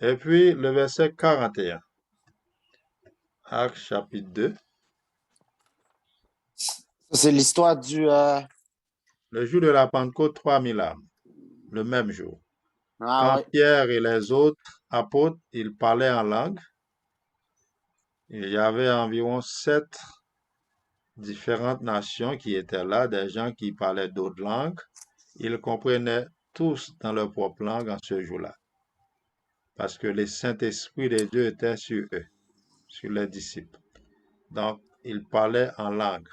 Et puis le verset 41. Actes chapitre 2, Ça, c'est l'histoire du. le jour de la Pentecôte, 3000 âmes, le même jour. Ah Quand ouais. Pierre et les autres apôtres, ils parlaient en langue, il y avait environ 7 différentes nations qui étaient là, des gens qui parlaient d'autres langues. Ils comprenaient tous dans leur propre langue en ce jour-là, parce que le Saint-Esprit de Dieu était sur eux, sur les disciples. Donc, ils parlaient en langue.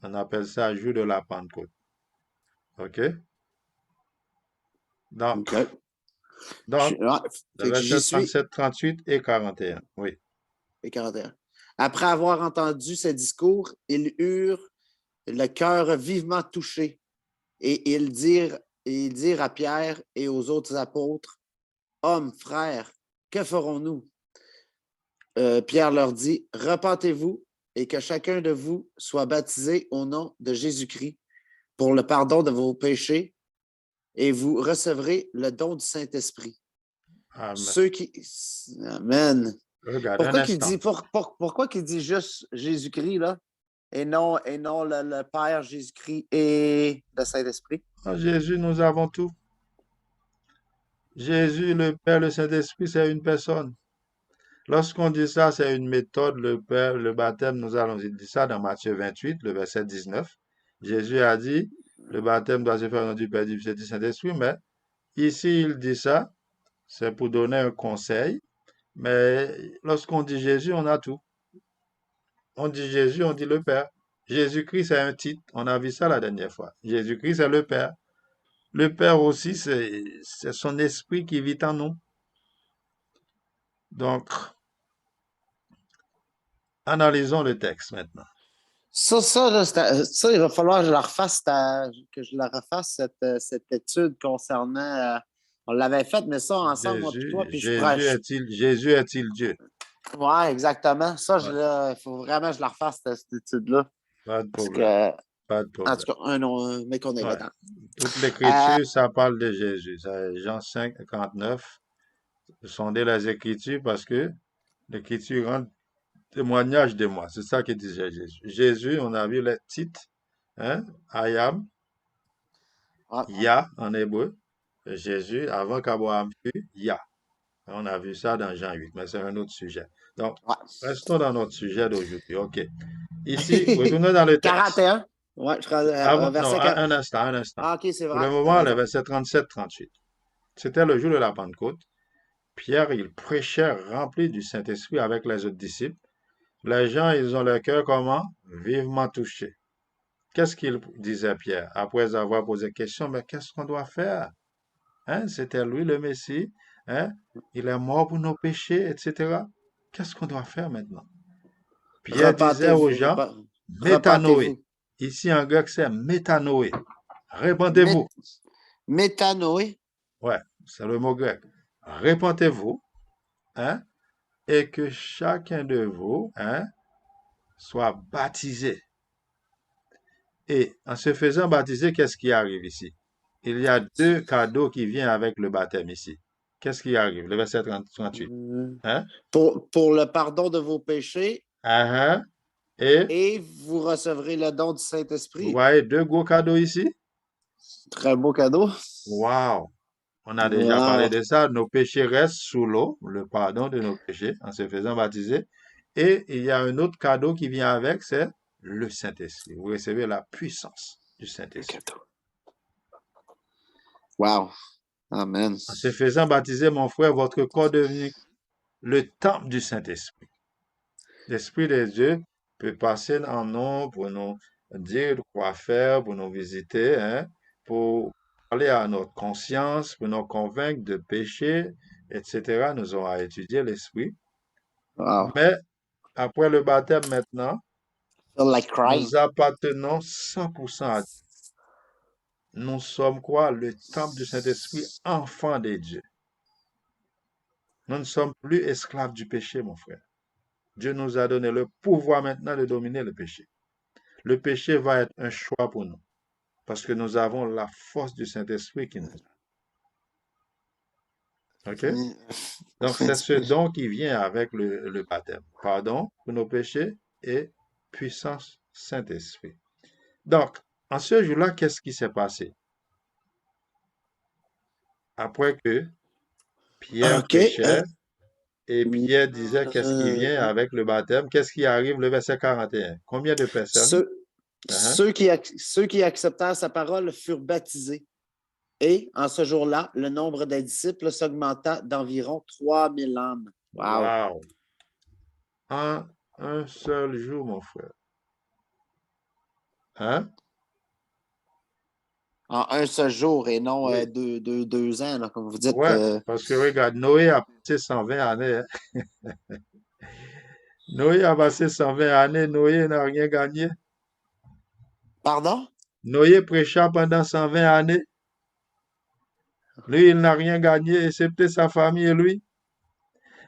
On appelle ça jour de la Pentecôte. OK? Donc, OK. donc, Ouais. le Fait que j'y verset suis. 37, 38 et 41. Oui. Et 41. Après avoir entendu ces discours, ils eurent le cœur vivement touché et ils dirent à Pierre et aux autres apôtres, hommes, frères, que ferons-nous? Pierre leur dit, repentez-vous et que chacun de vous soit baptisé au nom de Jésus-Christ pour le pardon de vos péchés et vous recevrez le don du Saint-Esprit. Amen. Ceux qui... Amen. Regarde un Pourquoi qu'il dit, instant. pourquoi qu'il dit juste Jésus-Christ, là, et non le Père Jésus-Christ et le Saint-Esprit? En Jésus, nous avons tout. Jésus, le Père, le Saint-Esprit, c'est une personne. Lorsqu'on dit ça, c'est une méthode, le Père, le baptême, nous allons dire ça dans Matthieu 28, le verset 19. Jésus a dit, le baptême doit se faire au nom du Père, du Fils et du Saint-Esprit, mais ici, il dit ça, c'est pour donner un conseil, mais lorsqu'on dit Jésus, on a tout. On dit Jésus, on dit le Père. Jésus-Christ, c'est un titre, on a vu ça la dernière fois. Jésus-Christ, c'est le Père. Le Père aussi, c'est son esprit qui vit en nous. Donc, analysons le texte maintenant. Ça, il va falloir que je la refasse, cette étude concernant. On l'avait faite, mais ça, ensemble, moi puis toi, puis je pourrais. Jésus est-il Dieu? Ouais, exactement. Ça, Ouais, il faut vraiment que je la refasse, cette étude-là. pas de Parce problème, que, pas de en tout problème. cas, un nom, mais qu'on est Ouais. là-dedans. Toute Euh, l'écriture, ça parle de Jésus. C'est Jean 5, 59. Sondez les écritures parce que l'écriture rend témoignage de moi. C'est ça que disait Jésus. Jésus, on a vu les titres, hein? I am, ouais, Yah en hébreu. Jésus, avant qu'Abraham fût, Yah. On a vu ça dans Jean 8, mais c'est un autre sujet. Donc, restons dans notre sujet d'aujourd'hui. OK. Ici, ouais. retournons dans le texte. 41. Ouais, je crois, Avant, non, verset 4. un instant, un instant. Ah, OK, c'est Pour vrai. le T'as moment, le raison. verset 37-38. C'était le jour de la Pentecôte. Pierre, il prêchait rempli du Saint-Esprit avec les autres disciples. Les gens, ils ont le cœur comment? Vivement touché. Qu'est-ce qu'il disait Pierre après avoir posé question? Mais qu'est-ce qu'on doit faire? Hein? C'était lui le Messie. Hein? Il est mort pour nos péchés, etc. Qu'est-ce qu'on doit faire maintenant? Pierre disait aux Repentez-vous. gens, métanoé. Repentez-vous. Ici en grec, c'est métanoé. Mét- Répandez-vous. Métanoé. Ouais, c'est le mot grec. Répandez-vous, hein, et que chacun de vous, hein, soit baptisé Et en se faisant baptiser, qu'est-ce qui arrive ici? Il y a deux cadeaux qui viennent avec le baptême ici. Qu'est-ce qui arrive? Le verset 38. Mhm. Hein? Pour le pardon de vos péchés, Ah, ah. Et et vous recevrez le don du vous Saint-Esprit. voyez deux gros cadeaux ici? Très beau cadeau. Wow! On a déjà parlé Wow. de ça. Nos péchés restent sous l'eau, le pardon de nos péchés en se faisant baptiser. Et il y a un autre cadeau qui vient avec, c'est le Saint-Esprit. Vous recevez la puissance du Un Saint-Esprit. cadeau. Wow. Amen. En se faisant baptiser, mon frère, votre corps est devenu le temple du Saint-Esprit. L'Esprit de Dieu peut passer en nous pour nous dire quoi faire, pour nous visiter, hein, pour parler à notre conscience, pour nous convaincre de péché, etc. Nous aurons à étudier l'Esprit. Wow. Mais après le baptême maintenant, Feel like crying. nous appartenons 100% à Dieu. Nous sommes quoi? Le temple du Saint-Esprit, enfants de Dieu. Nous ne sommes plus esclaves du péché, mon frère. Dieu nous a donné le pouvoir maintenant de dominer le péché. Le péché va être un choix pour nous, parce que nous avons la force du Saint-Esprit qui nous a. OK? Donc, c'est ce don qui vient avec le baptême. Pardon pour nos péchés et puissance Saint-Esprit. Donc, en ce jour-là, qu'est-ce qui s'est passé? Après que Pierre OK. prêchait et Pierre disait qu'est-ce qui vient avec le baptême, qu'est-ce qui arrive le verset 41? Combien de personnes? Uh-huh. Ceux qui acceptèrent sa parole furent baptisés. Et en ce jour-là, le nombre des disciples s'augmenta d'environ 3000 âmes. Wow. Wow! En un seul jour, mon frère. Hein? En un seul jour et non Oui. 2 ans, là, comme vous dites. Ouais, parce que regarde, Noé a passé 120 années. Hein. Noé a passé 120 années, Noé n'a rien gagné. Pardon? Noé prêcha pendant 120 années. Lui, il n'a rien gagné, excepté sa famille et lui.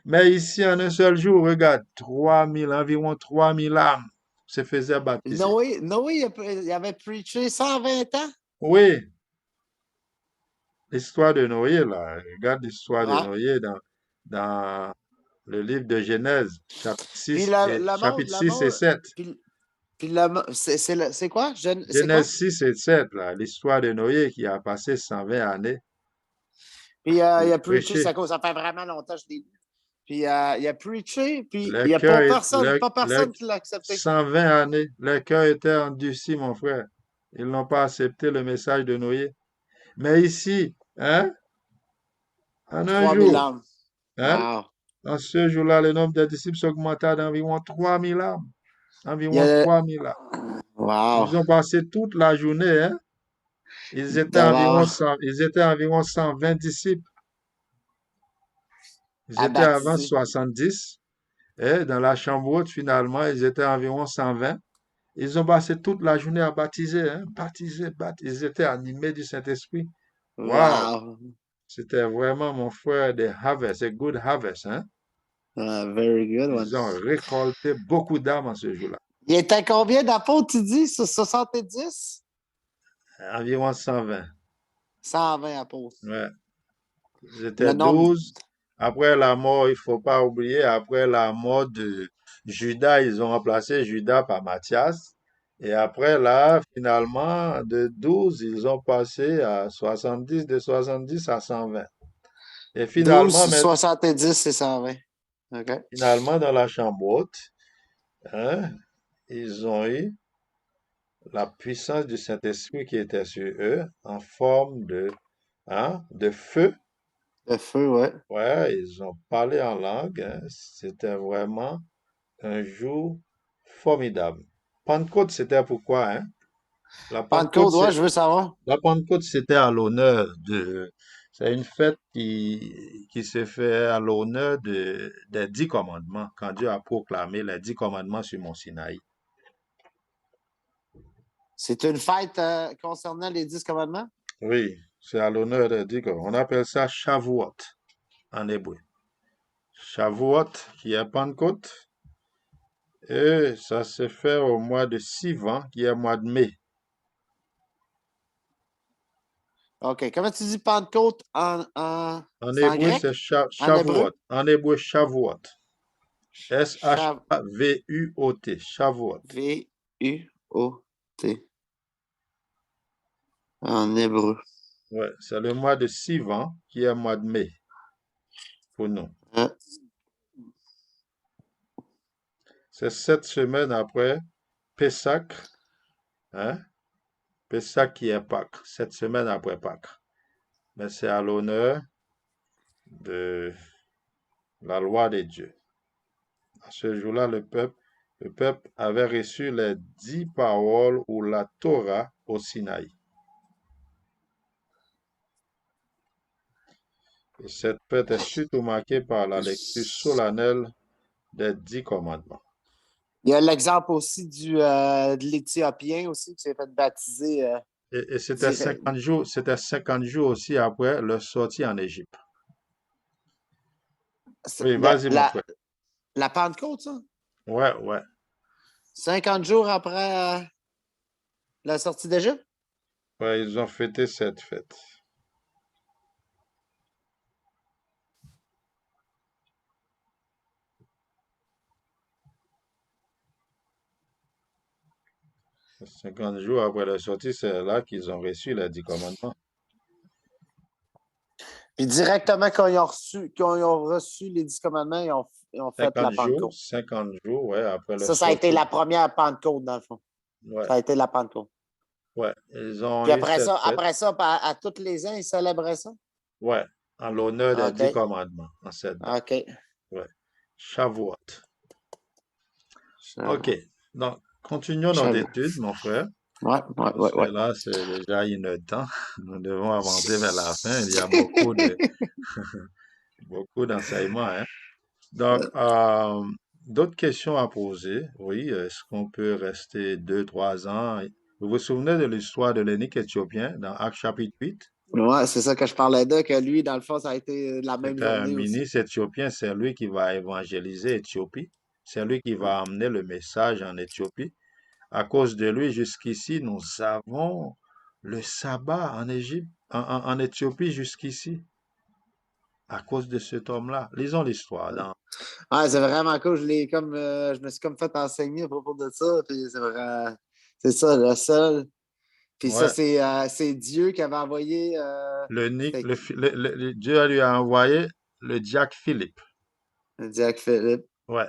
Mais ici, en un seul jour, regarde, 3000, environ 3000 âmes se faisaient baptiser. Noé il avait preaché 120 ans? Oui, l'histoire de Noé, là, regarde l'histoire de Ouais. Noé dans le livre de Genèse, Puis chapitre le 6 et monde, 7. puis c'est quoi? C'est quoi? Genèse 6 et 7, là, l'histoire de Noé qui a passé 120 années Puis il pour a preaché, prêcher. ça fait vraiment longtemps que je l'ai lu. Puis il a preaché, puis Le il n'y a cœur, pas personne qui l'a accepté. 120 années, le cœur était endurci, mon frère. Ils n'ont pas accepté le message de Noé. Mais ici, hein, en un 3000 jour, âmes. hein, Wow. en ce jour-là, le nombre de disciples s'augmenta d'environ 3000 âmes. Il y Environ a... 3000 âmes. Wow. Ils ont passé toute la journée, hein. D'abord, Ils étaient environ 120 disciples. Ils à étaient avant baptiser. 70. Et dans la chambre haute, finalement, ils étaient environ 120. Ils ont passé toute la journée à baptiser, hein, baptiser, baptiser. Ils étaient animés du Saint-Esprit. Wow! Wow. C'était vraiment, mon frère, des harvest, a good harvest, hein. Very good one. Ils ont récolté beaucoup d'âmes en ce jour-là. Il était combien d'apôtres, tu dis, sur 70? Environ 120. 120 apôtres. Ouais. Ils Le étaient nombre. 12. Après la mort, il faut pas oublier, après la mort de Judas, ils ont remplacé Judas par Matthias. Et après là, finalement, de 12, ils ont passé à 70, de 70 à 120. Et 12, 70 et 120. OK. finalement, dans la chambre haute, hein, ils ont eu la puissance du Saint-Esprit qui était sur eux en forme de feu. Le feu, ouais. Ouais, ils ont parlé en langue, hein. C'était vraiment un jour formidable. Pentecôte, c'était pourquoi, hein? La Pentecôte, Pentecôte, ouais, c'est, je veux savoir. la Pentecôte, c'était à l'honneur c'est une fête qui se fait à l'honneur des 10 commandements, quand Dieu a proclamé les 10 commandements sur Mont Sinaï. C'est une fête concernant les 10 commandements? Oui, c'est à l'honneur des 10 commandements. On appelle ça Shavuot en hébreu. Shavuot, qui est Pentecôte, et ça se fait au mois de Sivan, qui est le mois de mai. OK. Comment tu dis Pentecôte En c'est en hébreu, c'est grec? En Shavuot. hébreu? En hébreu, Shavuot. Shav, Shavuot. Shavuot. V-U-O-T. En hébreu. Ouais, c'est le mois de Sivan qui est le mois de mai pour nous. Hein? C'est 7 semaines après Pessah, hein? Pessah qui est Pâques, 7 semaines après Pâques. Mais c'est à l'honneur de la loi de Dieu. À ce jour-là, le peuple avait reçu les 10 paroles ou la Torah au Sinaï. Et cette fête est surtout marquée par la lecture solennelle des 10 commandements. Il y a l'exemple aussi de l'Éthiopien aussi qui s'est fait baptiser Et c'était direct. 50 jours, c'était 50 jours aussi après leur sortie en Égypte. Oui, La, vas-y, mon la, frère. la Pentecôte, ça? Ouais, ouais. 50 jours après la sortie d'Égypte? Ouais, ils ont fêté cette fête. Et 50 jours après leur sortie, c'est là qu'ils ont reçu les 10 commandements. Puis directement quand ils ont reçu les 10 commandements, ils ont fait 50 la jours, Pentecôte. 50 jours, ouais, après leur Ça a été sortie. la première Pentecôte, dans le fond. Ouais, Ça a été la Pentecôte. ouais. Ils ont Puis eu cette fête, après ça, à tous les ans, ils célébraient ça? ouais, en l'honneur des 10 OK. commandements, en cette date. OK. Ouais. Shavuot. OK. J'avoue. Donc, continuons notre J'avoue. étude, mon frère, Ouais, ouais, parce ouais, que ouais. là, c'est déjà 1 heure de temps. Nous devons avancer vers la fin. Il y a beaucoup d'enseignements, hein. Donc, d'autres questions à poser. Oui, est-ce qu'on peut rester 2, 3 ans? Vous vous souvenez de l'histoire de l'eunuque éthiopien dans Actes chapitre 8? Ouais, c'est ça que je parlais de, que lui, dans le fond, ça a été la même C'était un journée aussi. ministre éthiopien, c'est lui qui va évangéliser Éthiopie. C'est lui qui va amener le message en Éthiopie. À cause de lui, jusqu'ici, nous avons le sabbat en Égypte, en Éthiopie jusqu'ici, à cause de cet homme-là. Lisons l'histoire dans. Ouais, c'est vraiment cool. Je me suis comme fait enseigner à propos de ça. Puis c'est ça, le seul. Puis ça, Ouais, c'est Dieu qui avait envoyé. Nick, C'était qui? Dieu lui a envoyé le diacre Philippe. Jack Philippe. Ouais,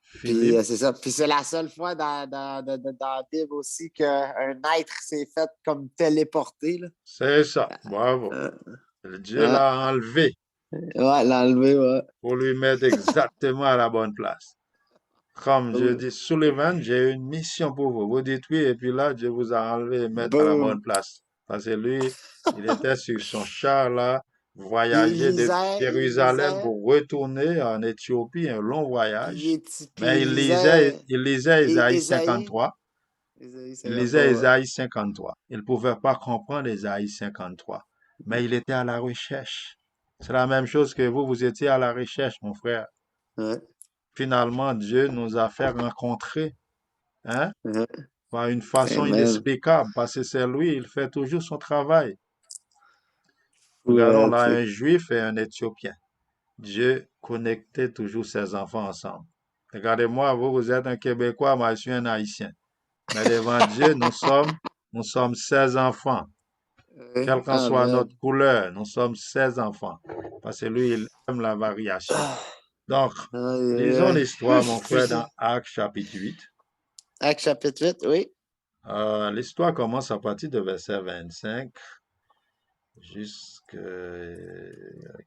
Puis Philippe, c'est ça. Puis c'est la seule fois dans la Bible aussi qu'un être s'est fait comme téléporté, là. c'est ça, bravo. Euh, Dieu ouais, l'a enlevé ouais, l'enlever, ouais. pour lui mettre exactement à la bonne place. Comme Dieu Boom. dit, Sullivan, j'ai une mission pour vous. Vous dites oui, et puis là, Dieu vous a enlevé et mettre à la bonne Boom. place. Parce que lui, il était sur son char là, Il voyager de lisait, il Jérusalem lisait, pour retourner en Éthiopie, un long voyage. puis Mais il lisait il lisait Isaïe Ésaïe. 53. Ésaïe Il lisait 53, ouais. Isaïe 53. Il ne pouvait pas comprendre Isaïe 53. Mais il était à la recherche. C'est la même chose que vous étiez à la recherche, mon frère. Ouais, Finalement, Dieu nous a fait rencontrer, hein, ouais. par une façon Amen. inexplicable, parce que c'est lui, il fait toujours son travail. Regardons Ouais, là un juif et un éthiopien. Dieu connectait toujours ses enfants ensemble. Regardez-moi, vous êtes un Québécois, moi, je suis un Haïtien. Mais devant Dieu, nous sommes 16 enfants. ouais. Quelle qu'en soit Amen. notre couleur, nous sommes 16 enfants. Parce que lui, il aime la variation. Ah, Donc, aïe, aïe, lisons aïe. l'histoire, mon frère, dans Excusez. Actes chapitre 8. Acte chapitre 8, oui. L'histoire commence à partir de verset 25 jusqu'à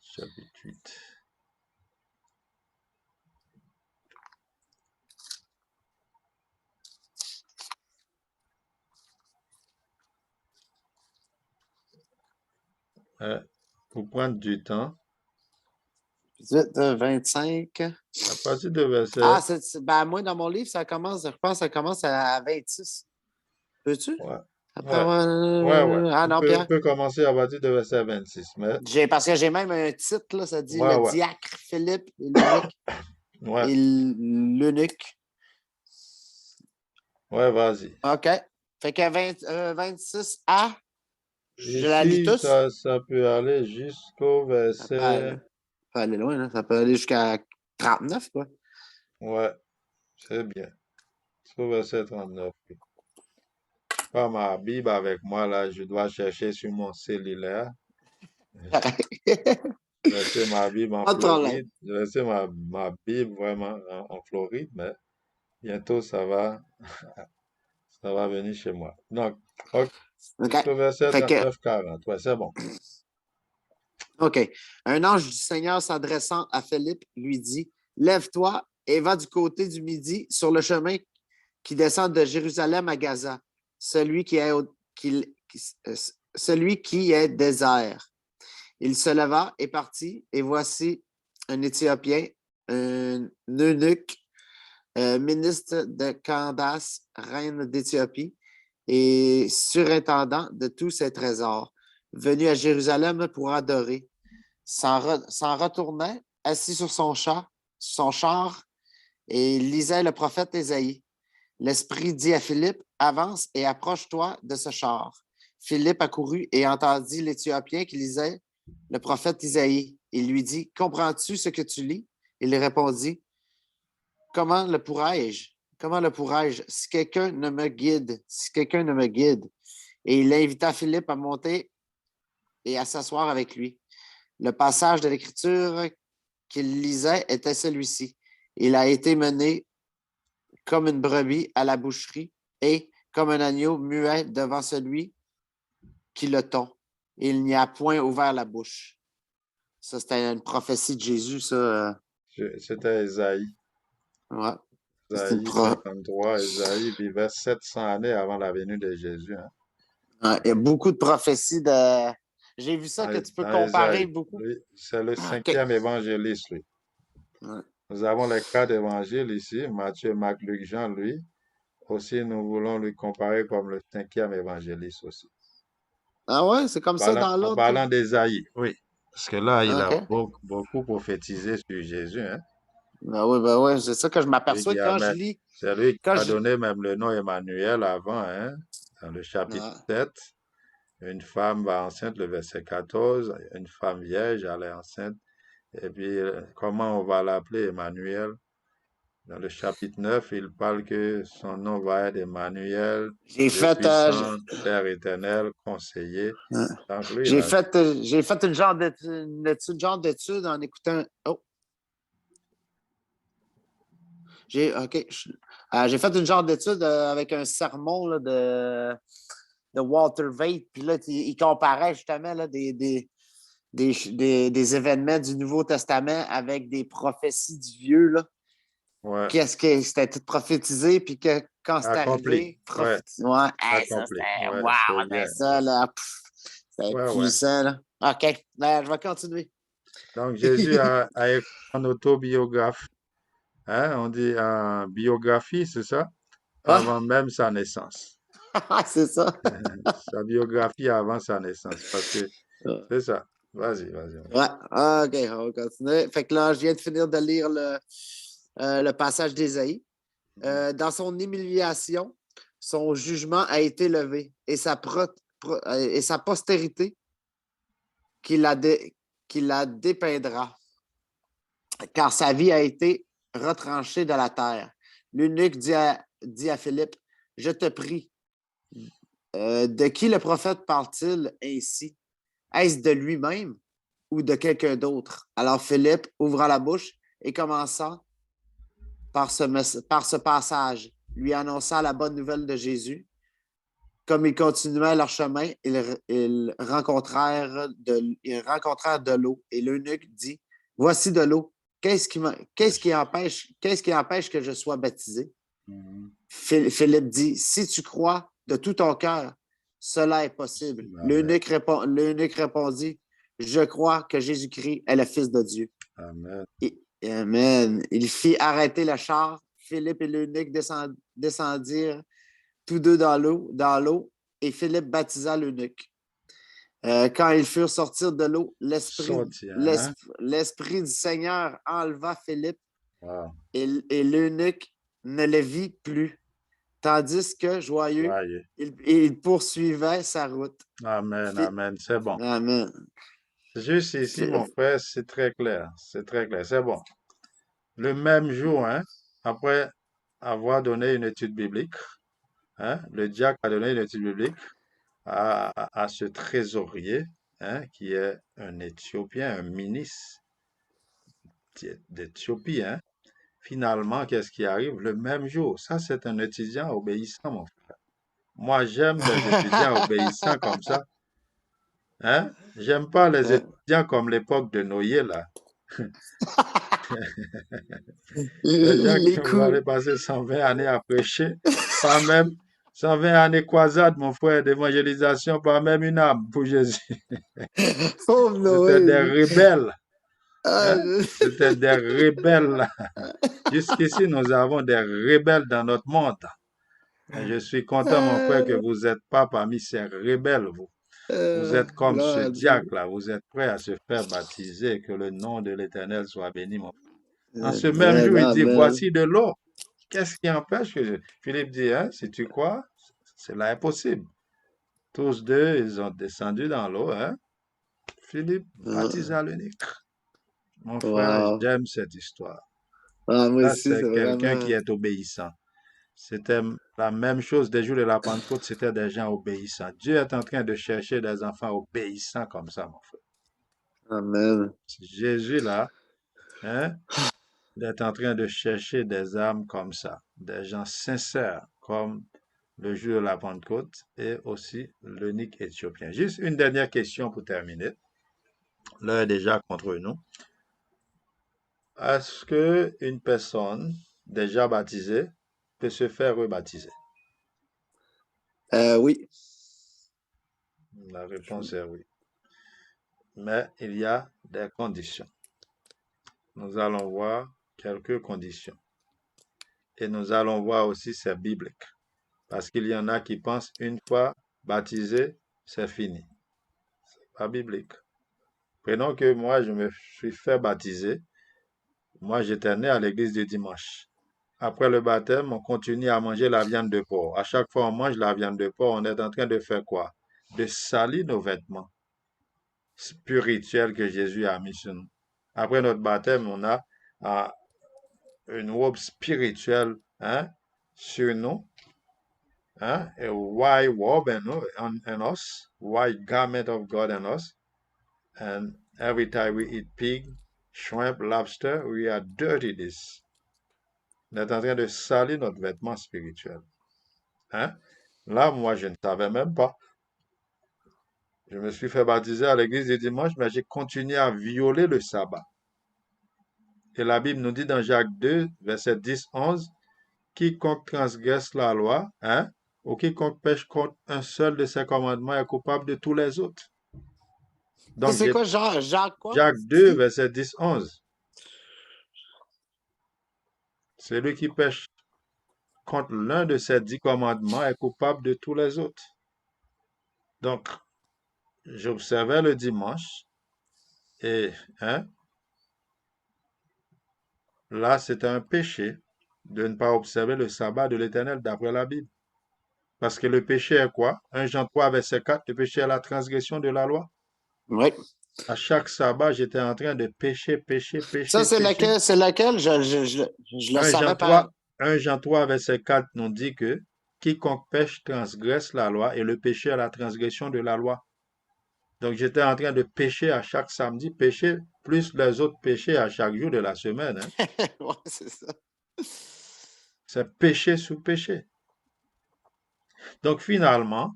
chapitre 8. Pour prendre du temps, 8, 25. à partir de verset. Ah, ben, moi, dans mon livre, je pense que ça commence à 26. Peux-tu? Ouais, Après ouais, avoir. ouais. Ah On non, peut, on Pierre. peut commencer à partir de verset 26, mais Parce que j'ai même un titre, là, ça dit ouais, Le ouais, diacre Philippe et l'eunuque. ouais, Et l'eunuque. ouais, vas-y. OK. Fait que 26 à. Je la lis Ici, tous. ça peut aller jusqu'au Ça peut aller, verset, ça peut aller loin, là. Ça peut aller jusqu'à 39, quoi. ouais, c'est bien, jusqu'au verset 39. Oui. Pas ma Bible avec moi, là, je dois chercher sur mon cellulaire. J'ai laissé ma Bible en Pas de problème. Floride. J'ai laissé ma Bible vraiment en Floride, mais bientôt ça va venir chez moi. Donc, ok, OK. jusqu'au verset Fait que, 39-40, ouais, c'est bon. OK. Un ange du Seigneur s'adressant à Philippe lui dit, lève-toi et va du côté du midi sur le chemin qui descend de Jérusalem à Gaza, celui qui est, celui qui est désert. Il se leva et partit, et voici un Éthiopien, un eunuque, ministre de Candace, reine d'Éthiopie, et surintendant de tous ses trésors, venu à Jérusalem pour adorer, s'en retournait, assis sur son char, et lisait le prophète Ésaïe. L'Esprit dit à Philippe, avance et approche-toi de ce char. Philippe accourut et entendit l'Éthiopien qui lisait le prophète Isaïe. Il lui dit, comprends-tu ce que tu lis? Il répondit, comment le pourrais-je? Comment le pourrais-je si quelqu'un ne me guide? Si quelqu'un ne me guide. Et il invita Philippe à monter et à s'asseoir avec lui. Le passage de l'Écriture qu'il lisait était celui-ci. Il a été mené comme une brebis à la boucherie et comme un agneau muet devant celui qui le tond. Il n'y a point ouvert la bouche. Ça, c'était une prophétie de Jésus, ça. C'était Ésaïe. Ouais. C'est une Ésaïe 53. Ésaïe vivait 700 années avant la venue de Jésus, hein. ouais, il y a beaucoup de prophéties de. J'ai vu ça que tu peux Dans comparer Ésaïe. beaucoup. Lui, c'est le OK. cinquième évangéliste, lui. Ouais. Nous avons les quatre évangiles ici, Matthieu, Marc, Luc, Jean, lui. Aussi, nous voulons lui comparer comme le cinquième évangéliste aussi. Ah ouais, c'est comme ça dans En l'ordre, toi? parlant d'Ésaïe, oui. Parce que là, il a OK. beaucoup prophétisé sur Jésus, hein. Ben oui, c'est ça que je Lui m'aperçois qui a quand je même- lis. C'est lui qui Quand a je. donné même le nom Emmanuel avant, hein, dans le chapitre Ah, 7. Une femme va enceinte, le verset 14. Une femme vierge, elle est enceinte. Et puis, comment on va l'appeler Emmanuel? Dans le chapitre 9, il parle que son nom va être Emmanuel, j'ai Dieu fait. puissant, Père éternel, conseiller. Donc, lui, il a... J'ai fait genre d'étude en écoutant. Oh, OK. J'ai fait une genre d'étude avec un sermon là, de Walter Veit. Puis là, il comparait justement là, des événements du Nouveau Testament avec des prophéties du Vieux. Là. Ouais, Qu'est-ce que c'était tout prophétisé, puis que quand c'est accompli. arrivé, Ouais, ouais, hey, ça accompli. c'était Ouais, wow, c'est ben bien. ça, là, c'était Ouais, ouais. puissant, là. OK, ben, je vais continuer. Donc, Jésus a écrit en autobiographie, hein, on dit en biographie, c'est ça? Ah, Avant même sa naissance. c'est ça. Sa biographie avant sa naissance, parce que c'est ça. Vas-y, vas-y. Ouais, ah, OK, on va continuer. Fait que là, je viens de finir de lire le passage d'Ésaïe. Dans son humiliation, son jugement a été levé et et sa postérité qui qui la dépeindra, car sa vie a été retranchée de la terre. L'eunuque dit à Philippe, je te prie, de qui le prophète parle-t-il ainsi? Est-ce de lui-même ou de quelqu'un d'autre? Alors Philippe ouvra la bouche et commença par ce passage, lui annonça la bonne nouvelle de Jésus. Comme ils continuaient leur chemin, ils rencontrèrent de l'eau. Et l'eunuque dit, voici de l'eau. Qu'est-ce qui empêche que je sois baptisé? Mhm. Philippe dit, si tu crois de tout ton cœur, cela est possible. Amen. L'eunuque répondit, je crois que Jésus-Christ est le Fils de Dieu. Amen. Amen. Il fit arrêter le char. Philippe et l'eunuque descendirent tous deux dans l'eau, et Philippe baptisa l'eunuque. Quand ils furent sortis de l'eau, Sorti, hein? l'esprit du Seigneur enleva Philippe Wow. et l'eunuque ne le vit plus. tandis que joyeux, Voyez. il poursuivait sa route. Amen, Fi- amen. C'est bon. Amen. Juste ici, Fi- mon frère, c'est très clair. C'est très clair. C'est bon. Le même jour, hein, après avoir donné une étude biblique, hein, le diacre a donné une étude biblique à ce trésorier, hein, qui est un Éthiopien, un ministre d'Éthiopie, hein. Finalement, qu'est-ce qui arrive? Le même jour. Ça, c'est un étudiant obéissant, mon frère. Moi, j'aime des étudiants obéissants comme ça, hein. J'aime pas les étudiants comme l'époque de Noé, là. Les gens qui Les vont coups. aller passer 120 années à prêcher, pas même 120 années croisades, mon frère, d'évangélisation, pas même une âme pour Jésus. Pauvre C'était Noé, des lui. rebelles, Ah, hein? C'était des rebelles. Jusqu'ici, nous avons des rebelles dans notre monde. Et je suis content, mon frère, que vous n'êtes pas parmi ces rebelles, vous. Vous êtes comme ce gloire à Dieu. diacre-là, vous êtes prêt à se faire baptiser, que le nom de l'Éternel soit béni, mon frère. En ce même Amen, jour, il dit, amen. voici de l'eau. Qu'est-ce qui empêche que Philippe dit, hein, si tu crois, cela est possible. Tous deux, ils ont descendu dans l'eau, hein. Philippe baptisa l'eunuque. Mon frère, Wow. j'aime cette histoire. Ah, moi Ça, aussi, c'est c'est quelqu'un vraiment. qui est obéissant. C'était la même chose des jours de la Pentecôte, c'était des gens obéissants. Dieu est en train de chercher des enfants obéissants comme ça, mon frère. Amen. Jésus, là, hein, il est en train de chercher des âmes comme ça, des gens sincères, comme le jour de la Pentecôte et aussi l'eunuque éthiopien. Juste une dernière question pour terminer. L'heure est déjà contre nous. Est-ce que une personne déjà baptisée peut se faire rebaptiser? Oui. La réponse est oui. Mais il y a des conditions. Nous allons voir quelques conditions. Et nous allons voir aussi c'est biblique. Parce qu'il y en a qui pensent une fois baptisé, c'est fini. C'est pas biblique. Prenons que moi, je me suis fait baptiser. Moi, j'étais né à l'église du dimanche. Après le baptême, on continue à manger la viande de porc. À chaque fois on mange la viande de porc, on est en train de faire quoi? De salir nos vêtements spirituels que Jésus a mis sur nous. Après notre baptême, on a ah, une robe spirituelle, hein, sur nous, hein, a white robe in us, white garment of God in us. And every time we eat pig, shrimp, lobster, we are dirty this. On est en train de salir notre vêtement spirituel. Hein? Là, moi, je ne savais même pas. Je me suis fait baptiser à l'église du dimanche, mais j'ai continué à violer le sabbat. Et la Bible nous dit dans Jacques 2, verset 10-11, quiconque transgresse la loi, hein, ou quiconque pêche contre un seul de ses commandements est coupable de tous les autres. Ça, Donc, c'est quoi, Jacques quoi? Jacques 2, verset 10-11. Celui qui pêche contre l'un de ces 10 commandements est coupable de tous les autres. Donc, j'observais le dimanche et hein, là, c'est un péché de ne pas observer le sabbat de l'Éternel d'après la Bible. Parce que le péché est quoi? 1 Jean 3, verset 4, le péché est la transgression de la loi. Oui. À chaque sabbat, j'étais en train de pécher, pécher, Ça, pécher, pécher. c'est laquelle? Je le 1 savais Jean par. 3, 1 Jean 3, verset 4 nous dit que quiconque pêche transgresse la loi et le péché est la transgression de la loi. Donc j'étais en train de pécher à chaque samedi, pécher plus les autres péchés à chaque jour de la semaine, hein. Ouais, c'est ça. C'est péché sous péché. Donc finalement,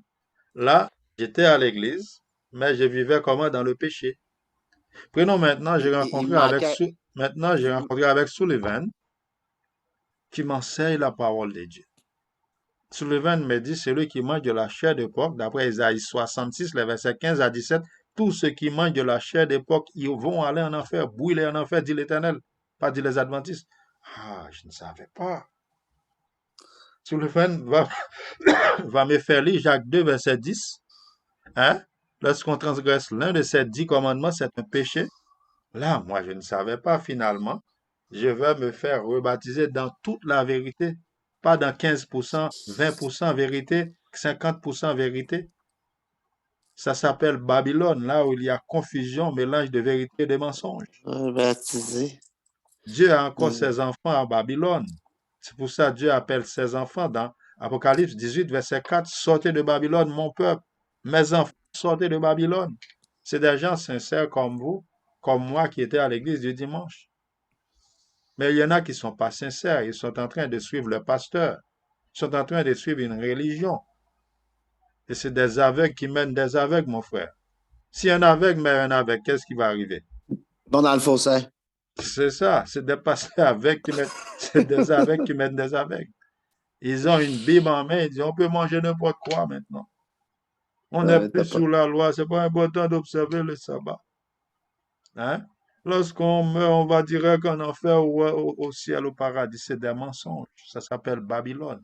là, j'étais à l'église, mais je vivais comment dans le péché. Prenons maintenant, Il manquait. j'ai rencontré avec Sullivan qui m'enseigne la parole de Dieu. Sullivan me dit, celui qui mange de la chair de porc, d'après Isaïe 66, les versets 15 à 17, tous ceux qui mangent de la chair de porc, ils vont aller en enfer, brûler en enfer, dit l'Éternel, pas dit les Adventistes. Ah, je ne savais pas. Sullivan va me faire lire Jacques 2, verset 10. Hein? Lorsqu'on transgresse l'un de ces 10 commandements, c'est un péché. Là, moi, je ne savais pas finalement. Je vais me faire rebaptiser dans toute la vérité. pas dans 15%, 20% vérité, 50% vérité. Ça s'appelle Babylone, là où il y a confusion, mélange de vérité et de mensonges. Baptisé. Dieu a encore Hmm. ses enfants à Babylone. C'est pour ça que Dieu appelle ses enfants dans Apocalypse 18, verset 4, sortez de Babylone, mon peuple, mes enfants, sortez de Babylone. C'est des gens sincères comme vous, comme moi qui étais à l'église du dimanche. Mais il y en a qui ne sont pas sincères, ils sont en train de suivre le pasteur, ils sont en train de suivre une religion. Et c'est des aveugles qui mènent des aveugles, mon frère. Si un aveugle mène un aveugle, qu'est-ce qui va arriver? Bon, dans le fossé. C'est ça, c'est des pasteurs aveugles qui mènent, c'est des aveugles qui mènent des aveugles. Ils ont une Bible en main, ils disent on peut manger n'importe quoi maintenant. On n'est plus T'as pas. sous la loi, c'est pas important d'observer le sabbat. Hein? Lorsqu'on meurt, on va direct en enfer ou au ciel, au paradis. C'est des mensonges. Ça s'appelle Babylone.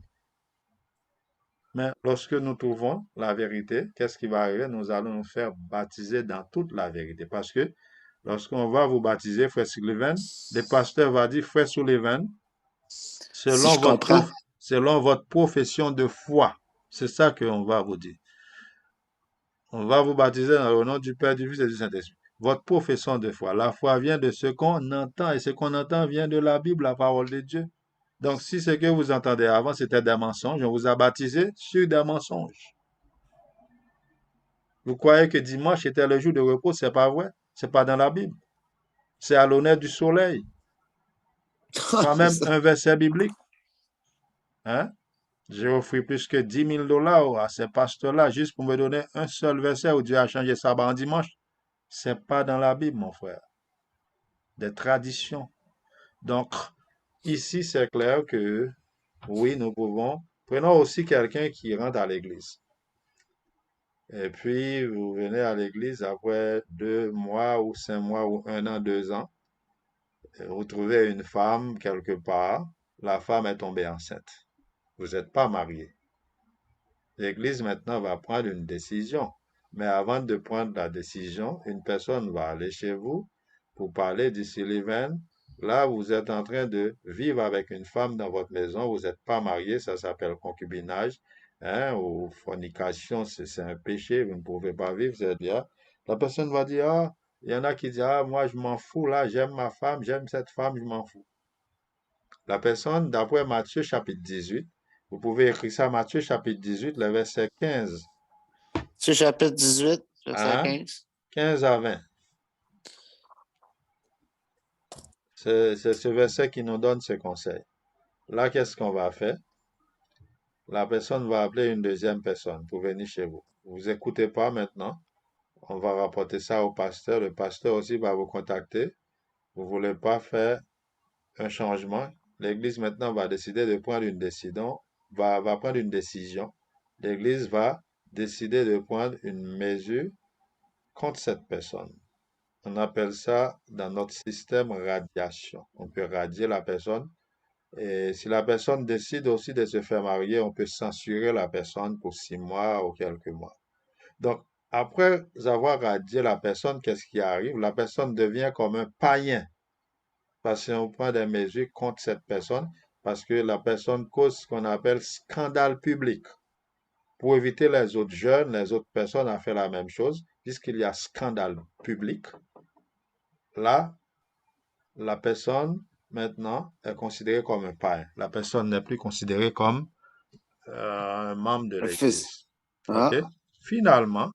Mais lorsque nous trouvons la vérité, qu'est-ce qui va arriver? Nous allons nous faire baptiser dans toute la vérité. Parce que lorsqu'on va vous baptiser, frère Sullivan, le pasteur va dire, frère Sullivan, Si selon je votre, comprends. selon votre profession de foi. C'est ça qu'on va vous dire. On va vous baptiser au nom du Père, du Fils et du Saint-Esprit. Votre profession de foi. La foi vient de ce qu'on entend et ce qu'on entend vient de la Bible, la parole de Dieu. Donc, si ce que vous entendez avant, c'était des mensonges, on vous a baptisé sur des mensonges. Vous croyez que dimanche était le jour de repos, c'est pas vrai. C'est pas dans la Bible. C'est à l'honneur du soleil. Pas C'est même ça. un verset biblique. Hein? J'ai offert plus que 10 000 dollars à ces pasteurs-là juste pour me donner un seul verset où Dieu a changé sabbat en dimanche. C'est pas dans la Bible, mon frère. Des traditions. Donc, ici, c'est clair que oui, nous pouvons. Prenons aussi quelqu'un qui rentre à l'église. Et puis, vous venez à l'église après 2 mois ou 5 mois ou 1 an, 2 ans. Vous trouvez une femme quelque part. La femme est tombée enceinte. Vous n'êtes pas marié. L'Église maintenant va prendre une décision. Mais avant de prendre la décision, une personne va aller chez vous pour parler du Sullivan. Là, vous êtes en train de vivre avec une femme dans votre maison. Vous n'êtes pas marié, ça s'appelle concubinage. Hein, ou fornication, c'est un péché, vous ne pouvez pas vivre. C'est-à-dire, la personne va dire, ah, il y en a qui disent, ah, moi je m'en fous, là, j'aime ma femme, j'aime cette femme, je m'en fous. La personne, d'après Matthieu chapitre 18, vous pouvez écrire ça, Matthieu chapitre 18, le verset 15, C'est chapitre 18, verset hein, 15. 15 à 20. C'est ce verset qui nous donne ce conseil. Là, qu'est-ce qu'on va faire? La personne va appeler une deuxième personne pour venir chez vous. Vous écoutez pas maintenant. On va rapporter ça au pasteur. Le pasteur aussi va vous contacter. Vous voulez pas faire un changement. L'Église maintenant va décider de prendre une décision, va prendre une décision. L'Église va décider de prendre une mesure contre cette personne. On appelle ça dans notre système radiation. On peut radier la personne. Et si la personne décide aussi de se faire marier, on peut censurer la personne pour 6 mois ou quelques mois. Donc, après avoir radié la personne, qu'est-ce qui arrive? La personne devient comme un païen parce qu'on prend des mesures contre cette personne parce que la personne cause ce qu'on appelle scandale public. Pour éviter les autres jeunes, les autres personnes à faire la même chose, puisqu'il y a scandale public, là, la personne, maintenant, est considérée comme un païen. La personne n'est plus considérée comme un membre de Un fils. l'Église. OK? Ah. Finalement,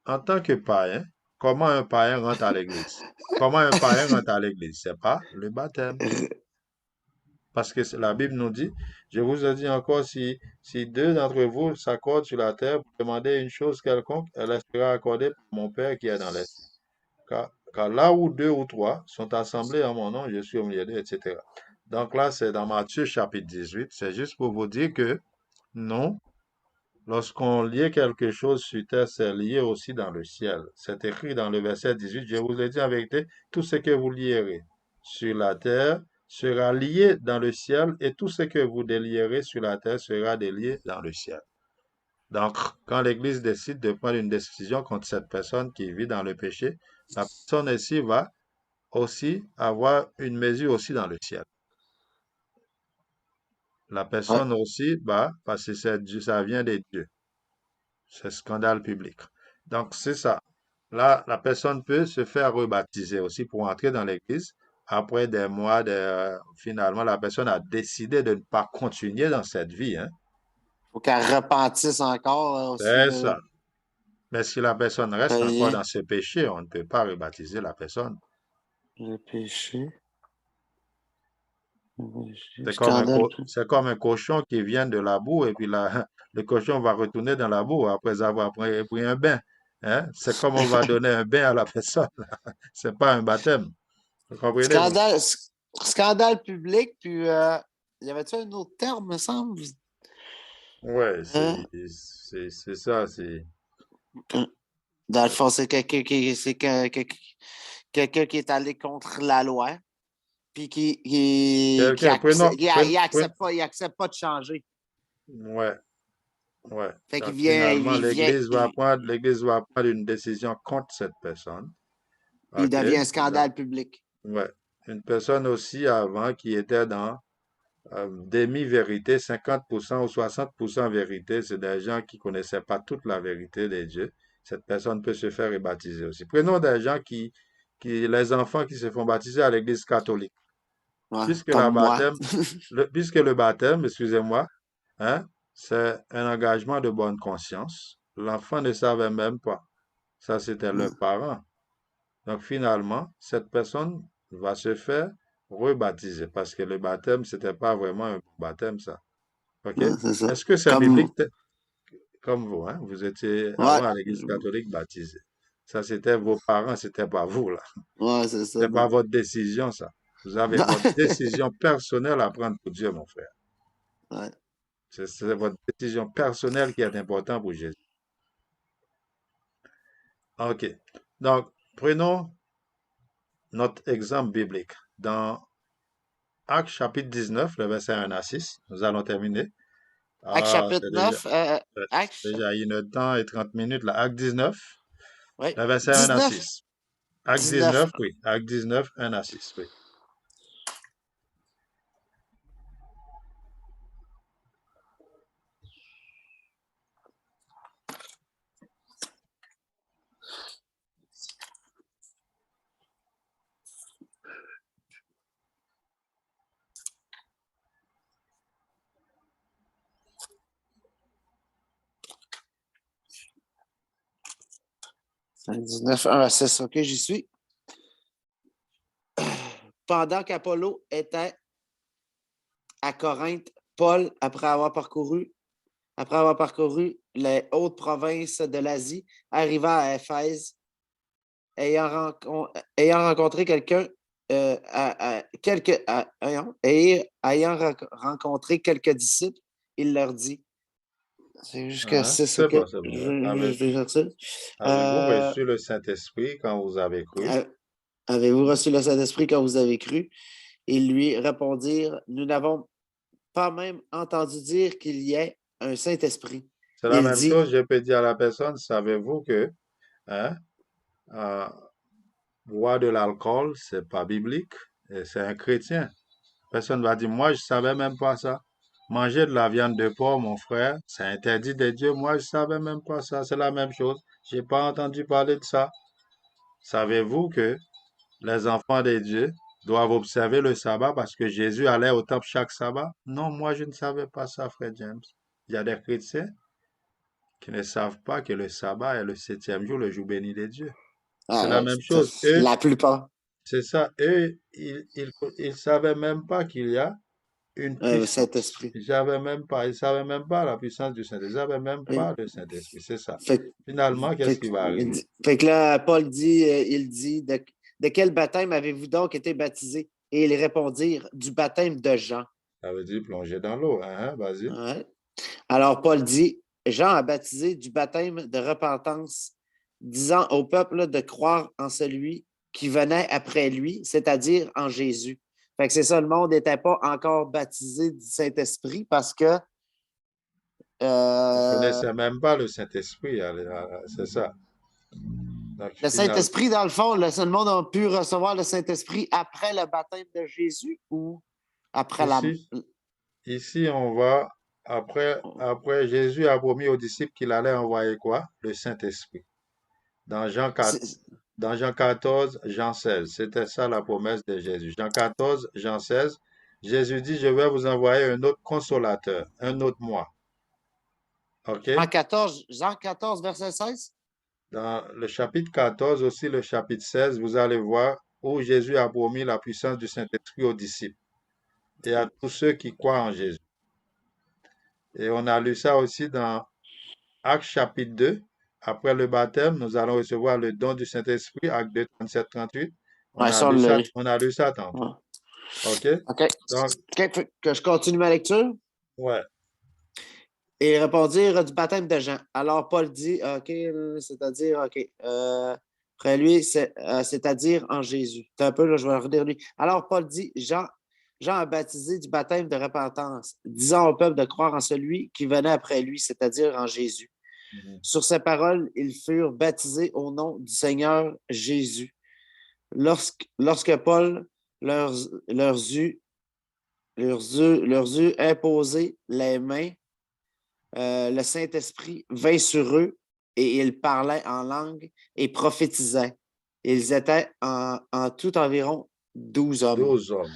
en tant que païen, comment un païen rentre à l'Église? Comment un païen rentre à l'Église? C'est pas le baptême. Parce que la Bible nous dit, je vous ai dit encore, si deux d'entre vous s'accordent sur la terre pour demander une chose quelconque, elle sera accordée par mon Père qui est dans les cieux. Car là où deux ou trois sont assemblés en mon nom, je suis au milieu d'eux, etc. Donc là, c'est dans Matthieu chapitre 18. C'est juste pour vous dire que non, lorsqu'on lit quelque chose sur terre, c'est lié aussi dans le ciel. C'est écrit dans le verset 18, je vous le dis en vérité, tout ce que vous lierez sur la terre sera lié dans le ciel et tout ce que vous délierez sur la terre sera délié dans le ciel. Donc, quand l'Église décide de prendre une décision contre cette personne qui vit dans le péché, la personne ici va aussi avoir une mesure aussi dans le ciel. La Ouais. personne aussi, bah, parce que ça vient des dieux. C'est scandale public. Donc, c'est ça. Là, la personne peut se faire rebaptiser aussi pour entrer dans l'église. Après des mois, finalement, la personne a décidé de ne pas continuer dans cette vie, hein. Faut qu'elle repentisse encore aussi C'est ça. Mais si la personne reste encore payer dans ce péché, on ne peut pas rebaptiser la personne. le péché. Le péché. C'est comme Scandale. c'est comme un cochon qui vient de la boue et puis là, le cochon va retourner dans la boue après avoir pris un bain. Hein? C'est comme on va donner un bain à la personne. C'est pas un baptême. Vous comprenez, non? Scandale, scandale public, puis y avait-tu un autre terme, me semble? Ouais, Hein? c'est ça. C'est Dans le fond, c'est quelqu'un qui, quelqu'un qui est allé contre la loi, puis quelqu'un, il accepte pas de changer. ouais, ouais. Fait qu'il Donc vient, finalement, il vient, l'église va prendre une décision contre cette personne. il OK? devient un Donc, scandale public. ouais. Une personne aussi avant qui était dans demi-vérité, 50% ou 60% vérité, c'est des gens qui connaissaient pas toute la vérité des dieux. Cette personne peut se faire baptiser aussi. Prenons des gens les enfants qui se font baptiser à l'église catholique. Ouais, Puisque comme la moi. baptême, puisque le baptême, excusez-moi, hein, c'est un engagement de bonne conscience. L'enfant ne savait même pas. Ça, c'était leurs parents. Donc finalement, cette personne va se faire rebaptiser parce que le baptême, c'était pas vraiment un baptême, ça. OK? Ouais, c'est ça. Est-ce que c'est Comme, biblique comme vous, hein? Vous étiez ouais, avant à l'église catholique baptisé. Ça, c'était vos parents, c'était pas vous, là. ouais, c'est ça. C'était pas Non. votre décision, ça. Vous avez Non. votre décision personnelle à prendre pour Dieu, mon frère. Ouais. C'est votre décision personnelle qui est importante pour Jésus. OK. Donc, prenons notre exemple biblique. Dans Actes chapitre 19, le verset 1 à 6, nous allons terminer. Acte Ah, chapitre 9, c'est déjà 1 h 30 et 30 minutes, là. Acte 19, ouais. le verset 1 à 19, 6. Acte 19. 19, oui. Acte 19, 1 à 6, oui. 19, 1 à 6, OK, j'y suis. Pendant qu'Apollo était à Corinthe, Paul, après avoir parcouru les hautes provinces de l'Asie, arriva à Éphèse, ayant rencontré quelqu'un, rencontré quelques disciples, il leur dit, c'est jusqu'à Hein? 6, C'est OK? bon, c'est bon. Je vais sortir. Avez-vous reçu le Saint-Esprit quand vous avez cru? Euh, Avez-vous reçu le Saint-Esprit quand vous avez cru? Ils lui répondirent, nous n'avons pas même entendu dire qu'il y ait un Saint-Esprit. C'est la Il même dit, chose, je peux dire à la personne, savez-vous que hein, euh, boire de l'alcool, c'est pas biblique, et c'est un chrétien. Personne va dire, moi, je savais même pas ça. Manger de la viande de porc, mon frère, c'est interdit de Dieu. Moi, je savais même pas ça. C'est la même chose. J'ai pas entendu parler de ça. Savez-vous que les enfants de Dieu doivent observer le sabbat parce que Jésus allait au temple chaque sabbat? Non, moi, je ne savais pas ça, frère James. Il y a des chrétiens qui ne savent pas que le sabbat est le septième jour, le jour béni de Dieu. C'est la ah, même chose. Eux, la plupart, c'est ça. Eux, ils savaient même pas qu'il y a une puissance. Saint-Esprit. Ils savaient même pas la puissance du Saint-Esprit. Ils savaient même Fait, pas le Saint-Esprit. C'est ça. fait, Finalement, qu'est-ce fait, qui va arriver? fait que là, Paul dit, il dit, de quel baptême avez-vous donc été baptisé? Et ils répondirent, du baptême de Jean. Ça veut dire plonger dans l'eau. Hein, vas-y. Ouais. Alors Paul dit, Jean a baptisé du baptême de repentance, disant au peuple de croire en celui qui venait après lui, c'est-à-dire en Jésus. Fait que c'est ça, le monde n'était pas encore baptisé du Saint-Esprit parce que Ils ne euh, connaissaient même pas le Saint-Esprit. C'est ça. Donc, le finalement, Saint-Esprit, dans le fond, le monde a pu recevoir le Saint-Esprit après le baptême de Jésus ou après la. ici, ici, on va, après Jésus a promis aux disciples qu'il allait envoyer quoi? Le Saint-Esprit. Dans Jean 4, C'est- dans Jean 14, Jean 16. C'était ça la promesse de Jésus. Jean 14, Jean 16, Jésus dit, je vais vous envoyer un autre consolateur, un autre moi. OK? Jean 14, verset 16? Dans le chapitre 14, aussi le chapitre 16, vous allez voir où Jésus a promis la puissance du Saint-Esprit aux disciples et à tous ceux qui croient en Jésus. Et on a lu ça aussi dans Actes chapitre 2. Après le baptême, nous allons recevoir le don du Saint-Esprit, Actes 2, 37, 38. Ouais, ça, on l'a eu. On a lu ça tantôt. Ouais. OK? OK. Donc, OK, fait que je continue ma lecture. ouais, Et ils répondirent du baptême de Jean. Alors Paul dit, OK, c'est-à-dire, OK. Après lui, c'est-à-dire en Jésus. C'est un peu, là, je vais redire lui. Alors Paul dit, Jean a baptisé du baptême de repentance, disant au peuple de croire en celui qui venait après lui, c'est-à-dire en Jésus. mhm, Sur ces paroles, ils furent baptisés au nom du Seigneur Jésus. Lorsque Paul leur eut imposé les mains, le Saint-Esprit vint sur eux et ils parlaient en langue et prophétisaient. Ils étaient en tout environ 12 hommes. 12 hommes.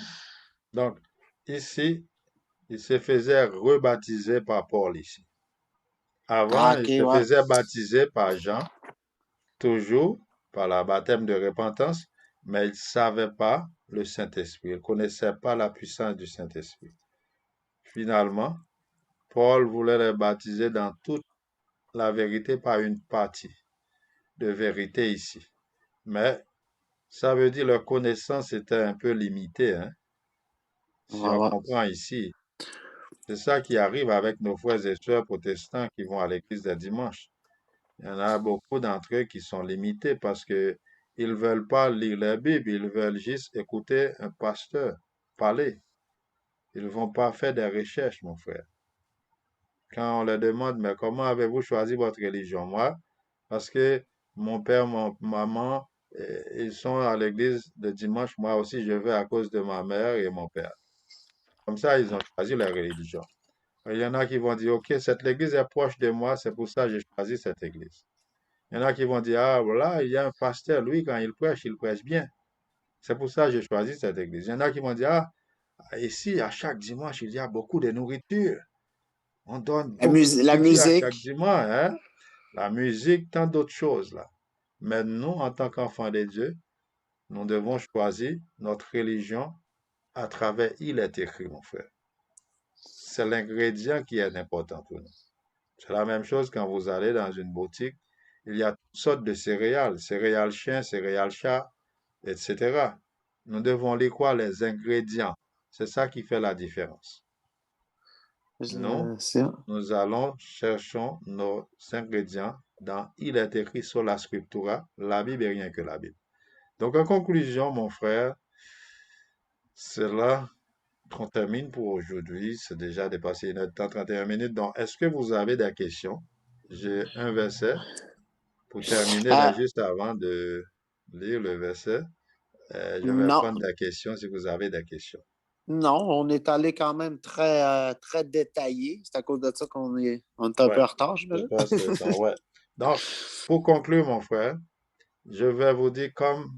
Donc, ici, il se faisait rebaptiser par Paul ici. Ah, Avant, OK, il se ouais. faisait baptiser par Jean, toujours par la baptême de repentance, mais il ne savait pas le Saint-Esprit. Il ne connaissait pas la puissance du Saint-Esprit. Finalement, Paul voulait les baptiser dans toute la vérité par une partie de vérité ici. Mais ça veut dire leur connaissance était un peu limitée, hein, si Ouais, on ouais. comprend ici. C'est ça qui arrive avec nos frères et sœurs protestants qui vont à l'église le dimanche. Il y en a beaucoup d'entre eux qui sont limités parce que ils veulent pas lire la Bible, ils veulent juste écouter un pasteur parler. Ils vont pas faire des recherches, mon frère. Quand on leur demande, mais comment avez-vous choisi votre religion? Moi, parce que mon père, mon maman, ils sont à l'église le dimanche. Moi aussi, je vais à cause de ma mère et mon père. Comme ça, ils ont choisi la religion. Il y en a qui vont dire, OK, cette église est proche de moi, c'est pour ça que j'ai choisi cette église. Il y en a qui vont dire, ah voilà, il y a un pasteur, lui, quand il prêche bien. C'est pour ça que j'ai choisi cette église. Il y en a qui vont dire, ah, ici, à chaque dimanche, il y a beaucoup de nourriture. On donne beaucoup de La nourriture à chaque musique. dimanche, hein? La musique, tant d'autres choses, là. Mais nous, en tant qu'enfants de Dieu, nous devons choisir notre religion à travers il est écrit, mon frère. C'est l'ingrédient qui est important pour nous. C'est la même chose quand vous allez dans une boutique, il y a toutes sortes de céréales, céréales chien, céréales chat, etc. Nous devons lire quoi? Les ingrédients. C'est ça qui fait la différence. Nous, C'est nous allons cherchons nos ingrédients dans il est écrit sur la scriptura, la Bible et rien que la Bible. Donc, en conclusion, mon frère, c'est là qu'on termine pour aujourd'hui. C'est déjà dépassé 1 h 31 minutes. Donc, est-ce que vous avez des questions? J'ai un verset pour terminer, mais Ah, juste avant de lire le verset, je vais non, prendre des questions si vous avez des questions. non, on est allé quand même très détaillé. C'est à cause de ça on est un peu Ouais, en retard, je j'imagine. pense que ça, ouais. Donc, pour conclure, mon frère, je vais vous dire comme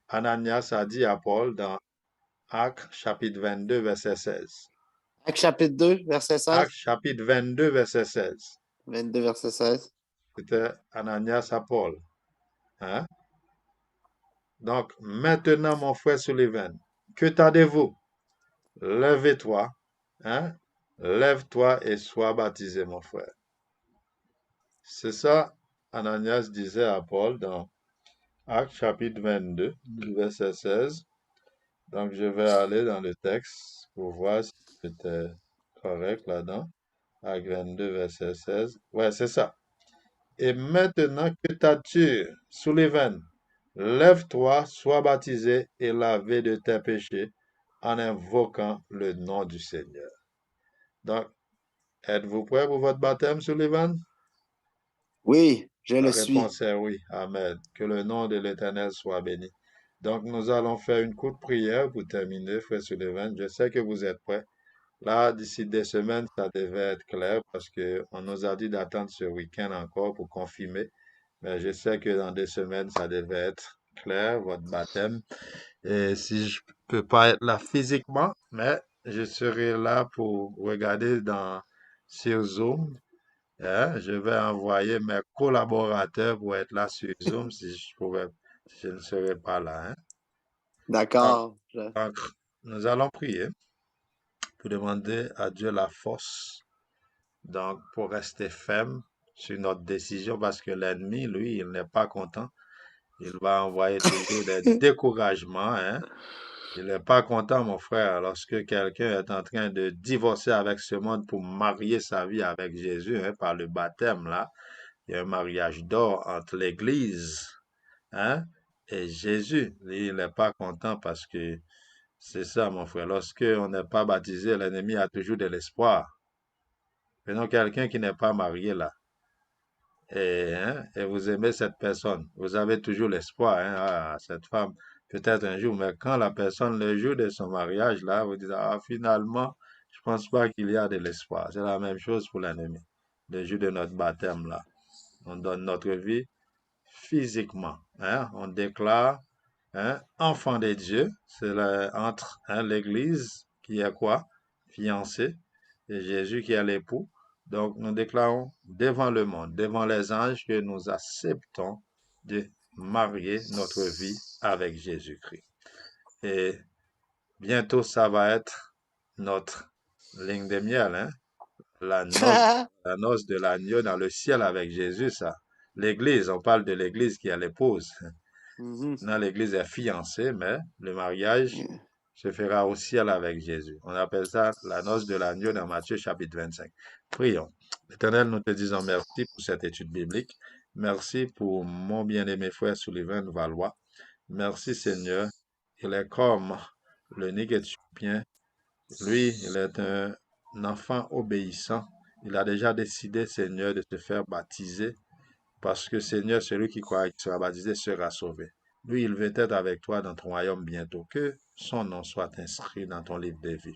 Ananias a dit à Paul dans Actes chapitre 22, verset 16. Acte chapitre 2, verset Actes 16. chapitre 22, verset 16. 22, verset 16. C'était Ananias à Paul. Hein? Donc, maintenant, mon frère Sullivan, que tardez-vous? Lève-toi, hein? Lève-toi et sois baptisé, mon frère. C'est ça, Ananias disait à Paul dans Actes chapitre 22, verset 16. Donc, je vais aller dans le texte pour voir si c'était correct là-dedans. Actes 22, verset 16. Ouais, c'est ça. Et maintenant que t'as-tu sous les veines, lève-toi, sois baptisé et lavé de tes péchés en invoquant le nom du Seigneur. Donc, êtes-vous prêt pour votre baptême, Sullivan? Oui, je La le suis. réponse est oui. Amen. Que le nom de l'Éternel soit béni. Donc, nous allons faire une courte prière pour terminer, frère Sullivan. Je sais que vous êtes prêts. Là, d'ici des semaines, ça devait être clair parce qu'on nous a dit d'attendre ce week-end encore pour confirmer. Mais je sais que dans des semaines, ça devait être clair, votre baptême. Et si je peux pas être là physiquement, mais je serai là pour regarder sur Zoom. Hein. Je vais envoyer mes collaborateurs pour être là sur Zoom si je ne serai pas là. Hein. Donc, D'accord. donc, nous allons prier pour demander à Dieu la force, donc pour rester ferme sur notre décision parce que l'ennemi, lui, il n'est pas content. Il va envoyer toujours des découragements, hein. Il n'est pas content, mon frère, lorsque quelqu'un est en train de divorcer avec ce monde pour marier sa vie avec Jésus, hein, par le baptême, là. Il y a un mariage d'or entre l'Église, hein, et Jésus. Lui, il n'est pas content parce que c'est ça, mon frère. Lorsque on n'est pas baptisé, l'ennemi a toujours de l'espoir. Prenons quelqu'un qui n'est pas marié, là. Et vous aimez cette personne. Vous avez toujours l'espoir, hein, cette femme, peut-être un jour, mais quand la personne, le jour de son mariage, là, vous dites, ah, finalement, je pense pas qu'il y a de l'espoir. C'est la même chose pour l'ennemi. Le jour de notre baptême, là, on donne notre vie physiquement, hein, on déclare, hein, enfant de Dieu, entre hein, l'Église qui est quoi? Fiancée, et Jésus qui est l'époux. Donc, nous déclarons devant le monde, devant les anges, que nous acceptons de marier notre vie avec Jésus-Christ. Et bientôt, ça va être notre ligne de miel, hein? La noce, la noce de l'agneau dans le ciel avec Jésus, ça. L'église, on parle de l'église qui est l'épouse. Mhm. Maintenant, l'église est fiancée, mais le mariage se fera au ciel avec Jésus. On appelle ça la noce de l'agneau dans Matthieu chapitre 25. Prions. Éternel, nous te disons merci pour cette étude biblique. Merci pour mon bien-aimé frère Sullivan Valois. Merci Seigneur. Il est comme le nid éthiopien. Lui, il est un enfant obéissant. Il a déjà décidé, Seigneur, de se faire baptiser parce que, Seigneur, celui qui croit et qui sera baptisé sera sauvé. Lui, il veut être avec toi dans ton royaume bientôt. Que son nom soit inscrit dans ton livre de vie.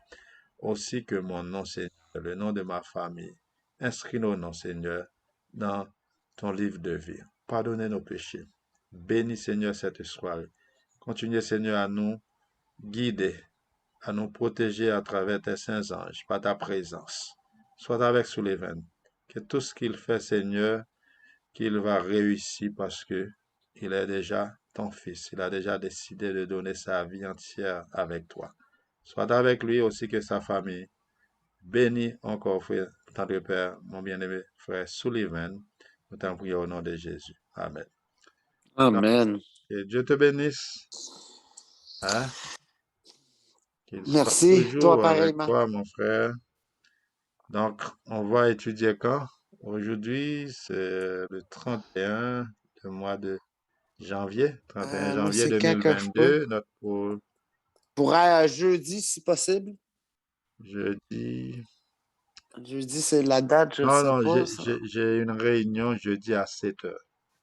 Aussi que mon nom, Seigneur, le nom de ma famille. Inscris nos noms, Seigneur, dans ton livre de vie. Pardonnez nos péchés. Bénis, Seigneur, cette soirée. Continuez, Seigneur, à nous guider, à nous protéger à travers tes saints anges, par ta présence. Sois avec Sullivan. Que tout ce qu'il fait, Seigneur, qu'il va réussir parce que il est déjà ton fils. Il a déjà décidé de donner sa vie entière avec toi. Sois avec lui aussi que sa famille. Bénis encore, frère, tendre Père, mon bien-aimé frère Sullivan. Nous t'en prions au nom de Jésus. Amen. Donc, Amen. que Dieu te bénisse. Hein? Qu'il soit Merci. Toi, toujours avec pareillement. toi, mon frère. Donc, on va étudier quand? Aujourd'hui, c'est le 31 du mois de janvier, 31 Moi, janvier c'est quand que je peux? 2022, notre pour Pourrait jeudi, si possible. jeudi. Jeudi, c'est la date, je ne Non, sais non, pas, ça. j'ai une réunion jeudi à 7 h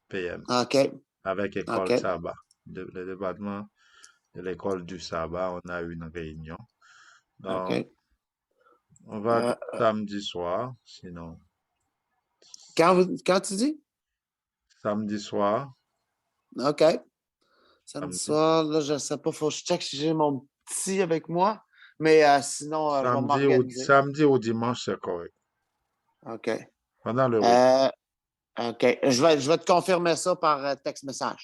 PM OK. avec École OK. Sabbat. Le département de l'école du Sabbat, on a une réunion. Donc, OK. on va Euh, samedi soir, sinon, quand tu dis? samedi soir, OK. Samedi samedi, soir, là, je ne sais pas, faut que je check si j'ai mon petit avec moi. Mais sinon, je vais m'organiser. samedi ou dimanche, c'est correct. OK. Pendant le week-end. Euh, OK. Je vais te confirmer ça par texte message.